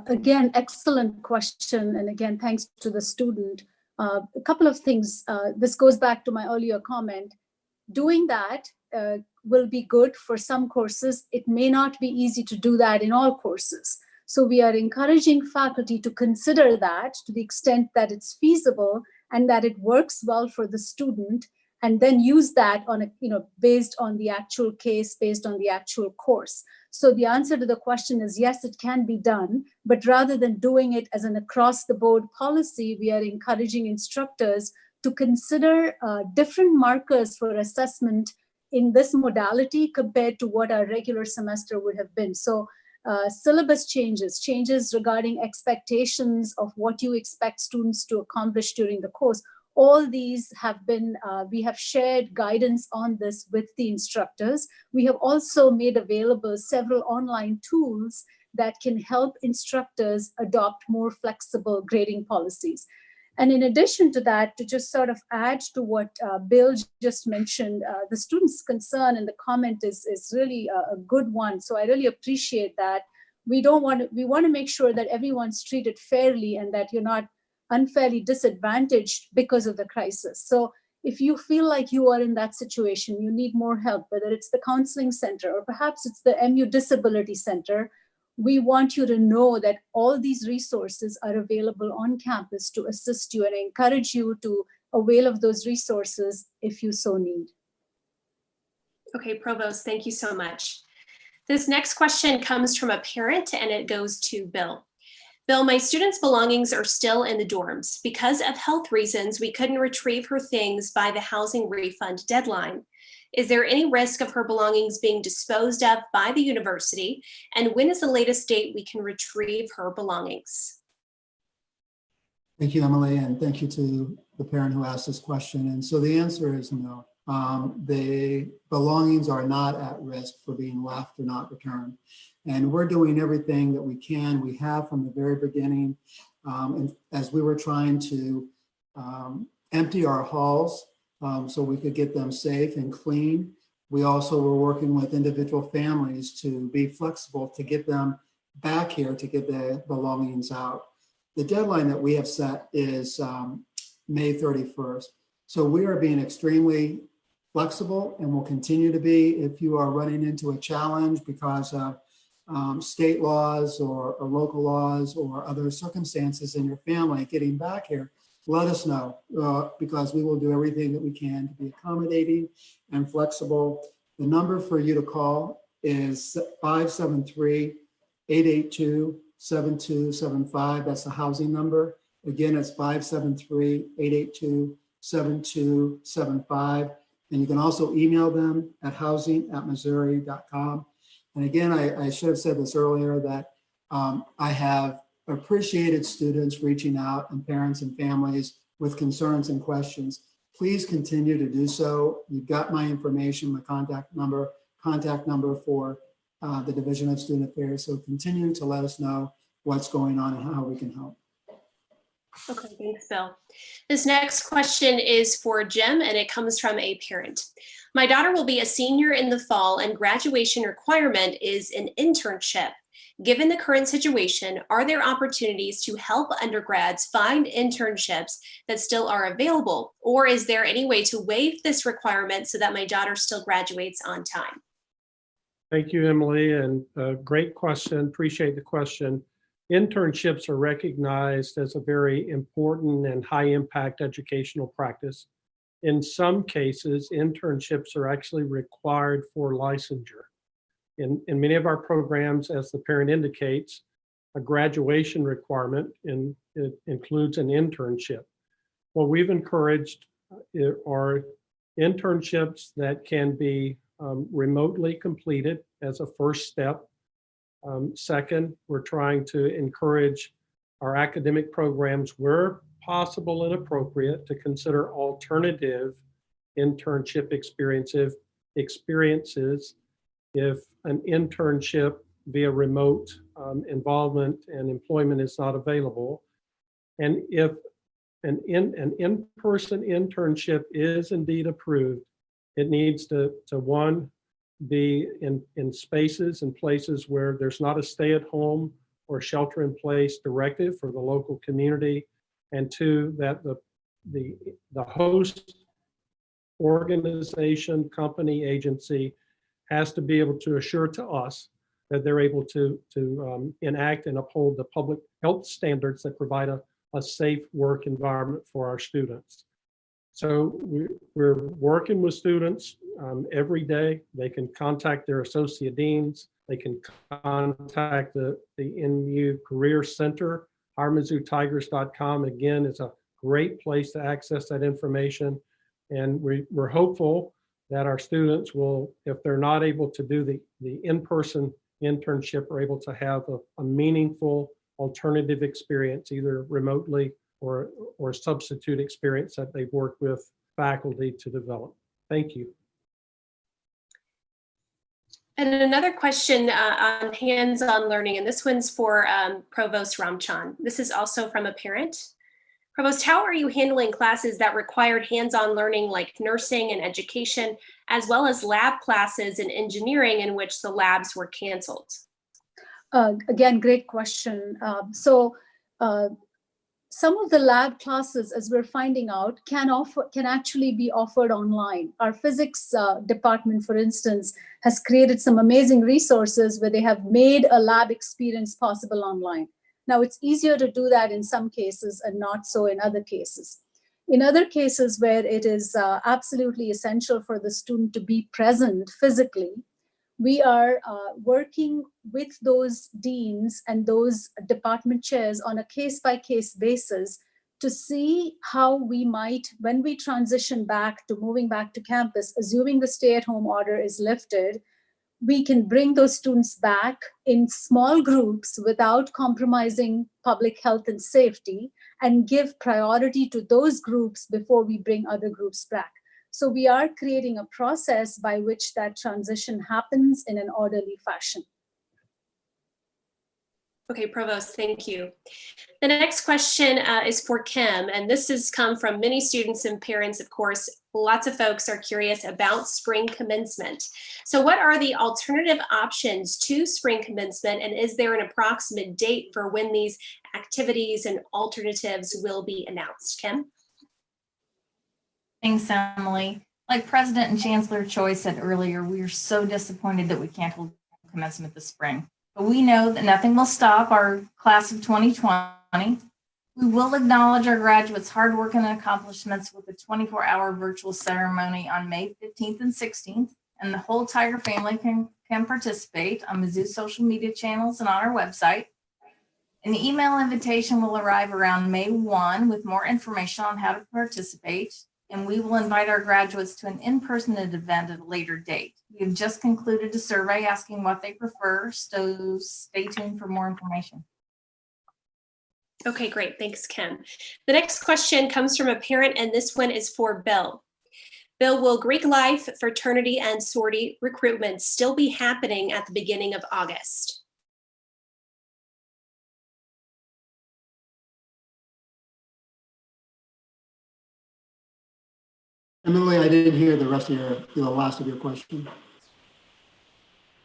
[SPEAKER 5] Again, excellent question. And again, thanks to the student. A couple of things. This goes back to my earlier comment. Doing that will be good for some courses. It may not be easy to do that in all courses. So we are encouraging faculty to consider that to the extent that it's feasible and that it works well for the student. and then use that on a, based on the actual case, based on the actual course. So the answer to the question is yes, it can be done, but rather than doing it as an across the board policy, we are encouraging instructors to consider different markers for assessment in this modality compared to what our regular semester would have been. So syllabus changes regarding expectations of what you expect students to accomplish during the course. All these have been, we have shared guidance on this with the instructors. We have also made available several online tools that can help instructors adopt more flexible grading policies. And in addition to that, to just sort of add to what Bill just mentioned, the student's concern and the comment is really a good one. So I really appreciate that. We want to make sure that everyone's treated fairly and that you're not unfairly disadvantaged because of the crisis. So if you feel like you are in that situation, you need more help, whether it's the counseling center or perhaps it's the MU Disability Center, we want you to know that all these resources are available on campus to assist you, and I encourage you to avail of those resources if you so need.
[SPEAKER 3] Okay, Provost, thank you so much. This next question comes from a parent and it goes to Bill. Bill, my student's belongings are still in the dorms. Because of health reasons, we couldn't retrieve her things by the housing refund deadline. Is there any risk of her belongings being disposed of by the university? And when is the latest date we can retrieve her belongings?
[SPEAKER 6] Thank you, Emily, and thank you to the parent who asked this question. And so the answer is no. The belongings are not at risk for being left or not returned. And we're doing everything that we can. We have from the very beginning. And as we were trying to empty our halls so we could get them safe and clean, we also were working with individual families to be flexible to get them back here to get the belongings out. The deadline that we have set is May 31st. So we are being extremely flexible and will continue to be. If you are running into a challenge because of state laws or local laws or other circumstances in your family getting back here, let us know because we will do everything that we can to be accommodating and flexible. The number for you to call is 573-882-7275. That's the housing number. Again, it's 573-882-7275. And you can also email them at housing@missouri.com. And again, I should have said this earlier that I have appreciated students reaching out and parents and families with concerns and questions. Please continue to do so. You've got my information, my contact number for the Division of Student Affairs. So continue to let us know what's going on and how we can help.
[SPEAKER 3] Okay, thanks, Bill. This next question is for Jim, and it comes from a parent. My daughter will be a senior in the fall, and graduation requirement is an internship. Given the current situation, are there opportunities to help undergrads find internships that still are available? Or is there any way to waive this requirement so that my daughter still graduates on time?
[SPEAKER 12] Thank you, Emily, and great question. Appreciate the question. Internships are recognized as a very important and high impact educational practice. In some cases, internships are actually required for licensure. In many of our programs, as the parent indicates, a graduation requirement it includes an internship. What we've encouraged are internships that can be remotely completed as a first step. Second, we're trying to encourage our academic programs where possible and appropriate to consider alternative internship experiences if an internship via remote involvement and employment is not available. And if an in-person internship is indeed approved, it needs to one, be in spaces and places where there's not a stay-at-home or shelter-in-place directive for the local community, and two, that the host organization, company, agency has to be able to assure to us that they're able to enact and uphold the public health standards that provide a safe work environment for our students. So we're working with students every day. They can contact their associate deans. They can contact the NMU Career Center. HireMizzouTigers.com, again, is a great place to access that information. And we're hopeful that our students will, if they're not able to do the in-person internship, are able to have a meaningful alternative experience, either remotely or substitute experience that they've worked with faculty to develop. Thank you.
[SPEAKER 3] And another question on hands-on learning, and this one's for Provost Ramchan. This is also from a parent. Provost, how are you handling classes that required hands-on learning like nursing and education, as well as lab classes in engineering in which the labs were canceled?
[SPEAKER 5] Again, great question. Some of the lab classes, as we're finding out, can actually be offered online. Our physics department, for instance, has created some amazing resources where they have made a lab experience possible online. Now, it's easier to do that in some cases and not so in other cases. In other cases where it is absolutely essential for the student to be present physically, we are working with those deans and those department chairs on a case-by-case basis to see how we might, when we transition back to moving back to campus, assuming the stay-at-home order is lifted, we can bring those students back in small groups without compromising public health and safety, and give priority to those groups before we bring other groups back. So we are creating a process by which that transition happens in an orderly fashion.
[SPEAKER 3] Okay, Provost, thank you. The next question is for Kim, and this has come from many students and parents, of course. Lots of folks are curious about spring commencement. So what are the alternative options to spring commencement, and is there an approximate date for when these activities and alternatives will be announced? Kim?
[SPEAKER 11] Thanks, Emily. Like President and Chancellor Choi said earlier, we are so disappointed that we can't hold commencement this spring. But we know that nothing will stop our class of 2020. We will acknowledge our graduates' hard work and accomplishments with a 24-hour virtual ceremony on May 15th and 16th, and the whole Tiger family can participate on Mizzou's social media channels and on our website. An email invitation will arrive around May 1 with more information on how to participate, and we will invite our graduates to an in-person event at a later date. We have just concluded a survey asking what they prefer, so stay tuned for more information.
[SPEAKER 3] Okay, great. Thanks, Kim. The next question comes from a parent, and this one is for Bill. Bill, will Greek life, fraternity, and sorority recruitment still be happening at the beginning of August?
[SPEAKER 6] Emily, I didn't hear the rest of the last of your question.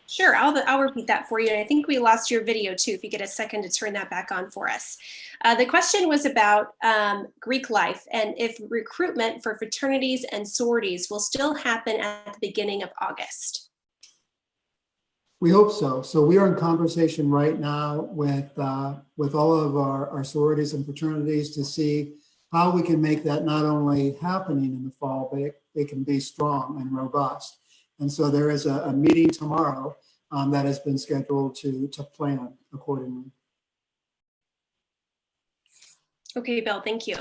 [SPEAKER 3] Sure, I'll repeat that for you. And I think we lost your video too, if you get a second to turn that back on for us. The question was about Greek life and if recruitment for fraternities and sororities will still happen at the beginning of August.
[SPEAKER 6] We hope so. So we are in conversation right now with all of our sororities and fraternities to see how we can make that not only happening in the fall, but it can be strong and robust. And so there is a meeting tomorrow that has been scheduled to plan accordingly.
[SPEAKER 3] Okay, Bill, thank you.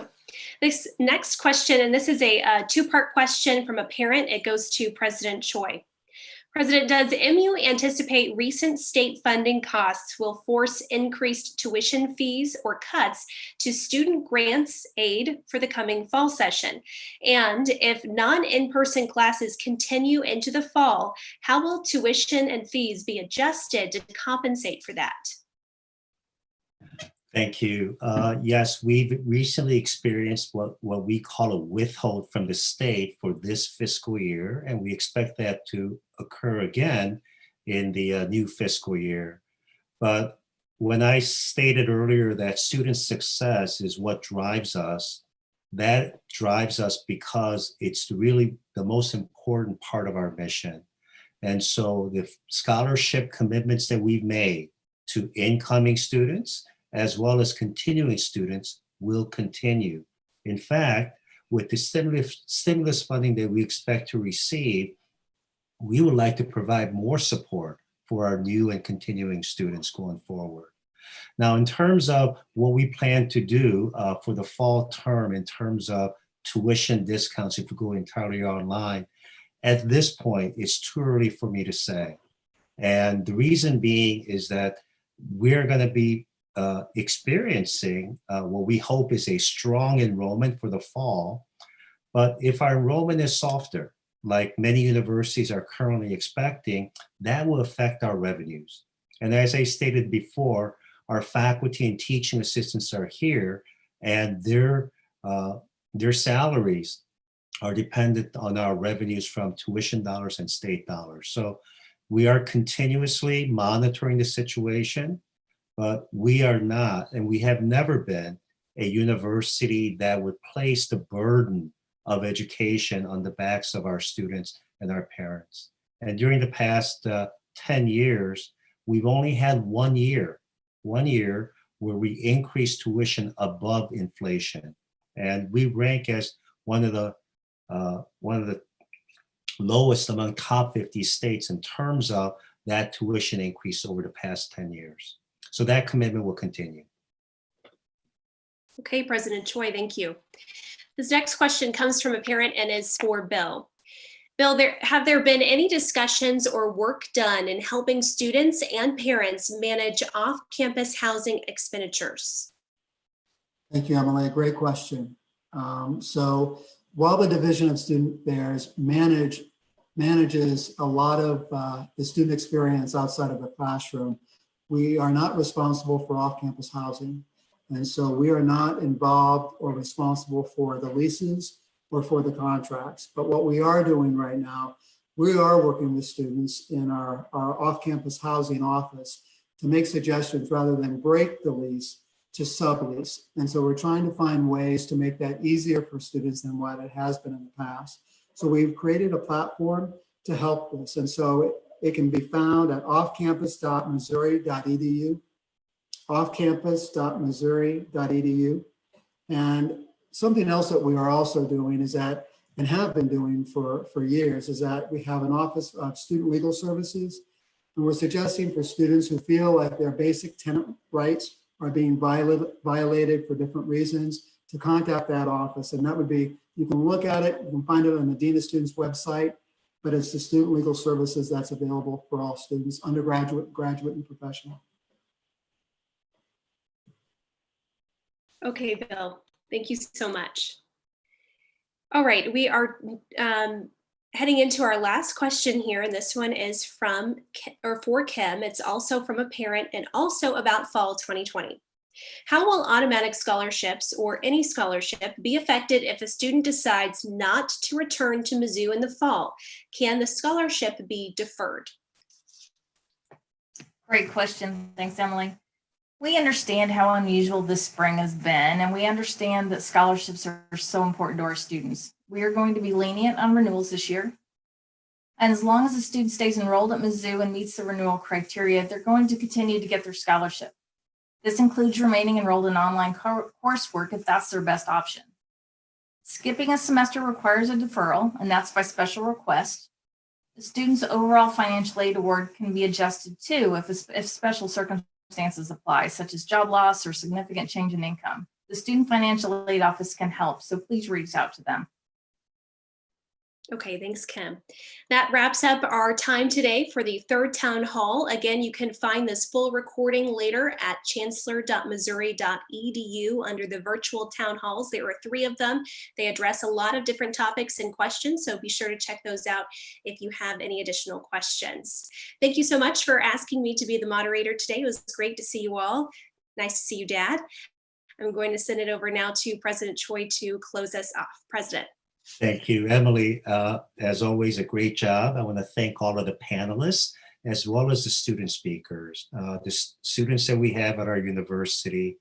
[SPEAKER 3] This next question, and this is a two-part question from a parent. It goes to President Choi. President, does MU anticipate recent state funding costs will force increased tuition fees or cuts to student grants aid for the coming fall session? And if non-in-person classes continue into the fall, how will tuition and fees be adjusted to compensate for that?
[SPEAKER 4] Thank you. Yes, we've recently experienced what we call a withhold from the state for this fiscal year, and we expect that to occur again in the new fiscal year. But when I stated earlier that student success is what drives us, that drives us because it's really the most important part of our mission. And so the scholarship commitments that we've made to incoming students, as well as continuing students, will continue. In fact, with the stimulus funding that we expect to receive, we would like to provide more support for our new and continuing students going forward. Now, in terms of what we plan to do for the fall term, in terms of tuition discounts if we go entirely online, at this point, it's too early for me to say. And the reason being is that we're going to be experiencing what we hope is a strong enrollment for the fall. But if our enrollment is softer, like many universities are currently expecting, that will affect our revenues. And as I stated before, our faculty and teaching assistants are here, and their salaries are dependent on our revenues from tuition dollars and state dollars. So we are continuously monitoring the situation, but we are not, and we have never been, a university that would place the burden of education on the backs of our students and our parents. And during the past 10 years, we've only had 1 year where we increased tuition above inflation. And we rank as one of the lowest among top 50 states in terms of that tuition increase over the past 10 years. So that commitment will continue.
[SPEAKER 3] Okay, President Choi, thank you. This next question comes from a parent and is for Bill. Bill, have there been any discussions or work done in helping students and parents manage off-campus housing expenditures?
[SPEAKER 6] Thank you, Emily. Great question. So while the Division of Student Affairs manages a lot of the student experience outside of the classroom, we are not responsible for off-campus housing. And so we are not involved or responsible for the leases or for the contracts. But what we are doing right now, we are working with students in our off-campus housing office to make suggestions rather than break the lease to sublease. And so we're trying to find ways to make that easier for students than what it has been in the past. So we've created a platform to help this. And so it can be found at offcampus.missouri.edu, offcampus.missouri.edu. And something else that we are also doing is that, and have been doing for years, is that we have an Office of Student Legal Services. And we're suggesting for students who feel like their basic tenant rights are being violated for different reasons to contact that office. And that would be, you can look at it, you can find it on the Dean of Students website, but it's the Student Legal Services that's available for all students, undergraduate, graduate, and professional.
[SPEAKER 3] Okay, Bill, thank you so much. All right, we are heading into our last question here, and this one is for Kim. It's also from a parent and also about fall 2020. How will automatic scholarships or any scholarship be affected if a student decides not to return to Mizzou in the fall? Can the scholarship be deferred?
[SPEAKER 11] Great question. Thanks, Emily. We understand how unusual this spring has been, and we understand that scholarships are so important to our students. We are going to be lenient on renewals this year. And as long as the student stays enrolled at Mizzou and meets the renewal criteria, they're going to continue to get their scholarship. This includes remaining enrolled in online coursework if that's their best option. Skipping a semester requires a deferral, and that's by special request. The student's overall financial aid award can be adjusted too if special circumstances apply, such as job loss or significant change in income. The Student Financial Aid Office can help, so please reach out to them.
[SPEAKER 3] Okay, thanks, Kim. That wraps up our time today for the third town hall. Again, you can find this full recording later at chancellor.missouri.edu under the virtual town halls. There are 3 of them. They address a lot of different topics and questions, so be sure to check those out if you have any additional questions. Thank you so much for asking me to be the moderator today. It was great to see you all. Nice to see you, Dad. I'm going to send it over now to President Choi to close us off. President.
[SPEAKER 4] Thank you, Emily. As always, a great job. I want to thank all of the panelists as well as the student speakers. The students that we have at our university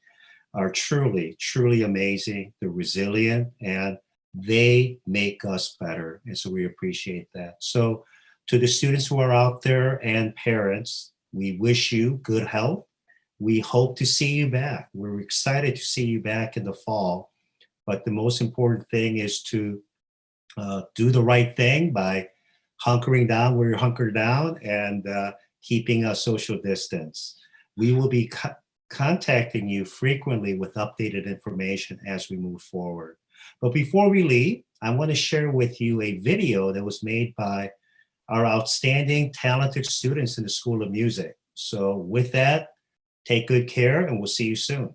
[SPEAKER 4] are truly, truly amazing. They're resilient and they make us better. And so we appreciate that. So to the students who are out there and parents, we wish you good health. We hope to see you back. We're excited to see you back in the fall. but the most important thing is to do the right thing by hunkering down where you're hunkered down and keeping a social distance. We will be contacting you frequently with updated information as we move forward. But before we leave, I want to share with you a video that was made by our outstanding, talented students in the School of Music. So with that, take good care and we'll see you soon.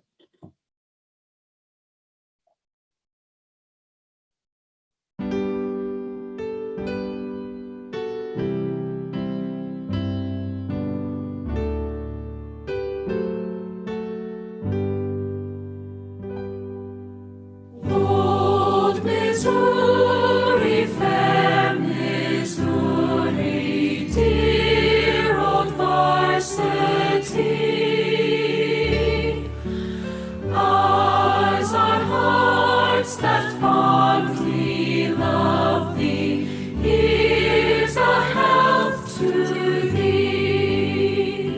[SPEAKER 17] Old Missouri, fair Missouri, dear old varsity. Ours are hearts that fondly love thee. Here's a health to thee.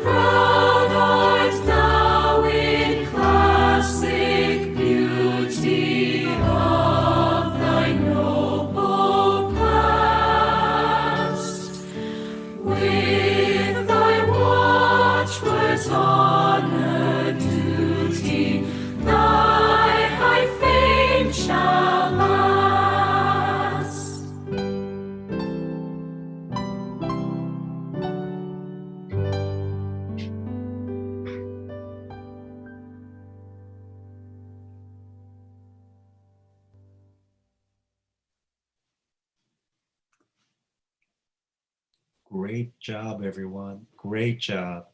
[SPEAKER 17] Proud art thou in classic beauty of thy noble past, with thy watchwords honor, duty, thy high fame shall last.
[SPEAKER 4] Great job, everyone. Great job.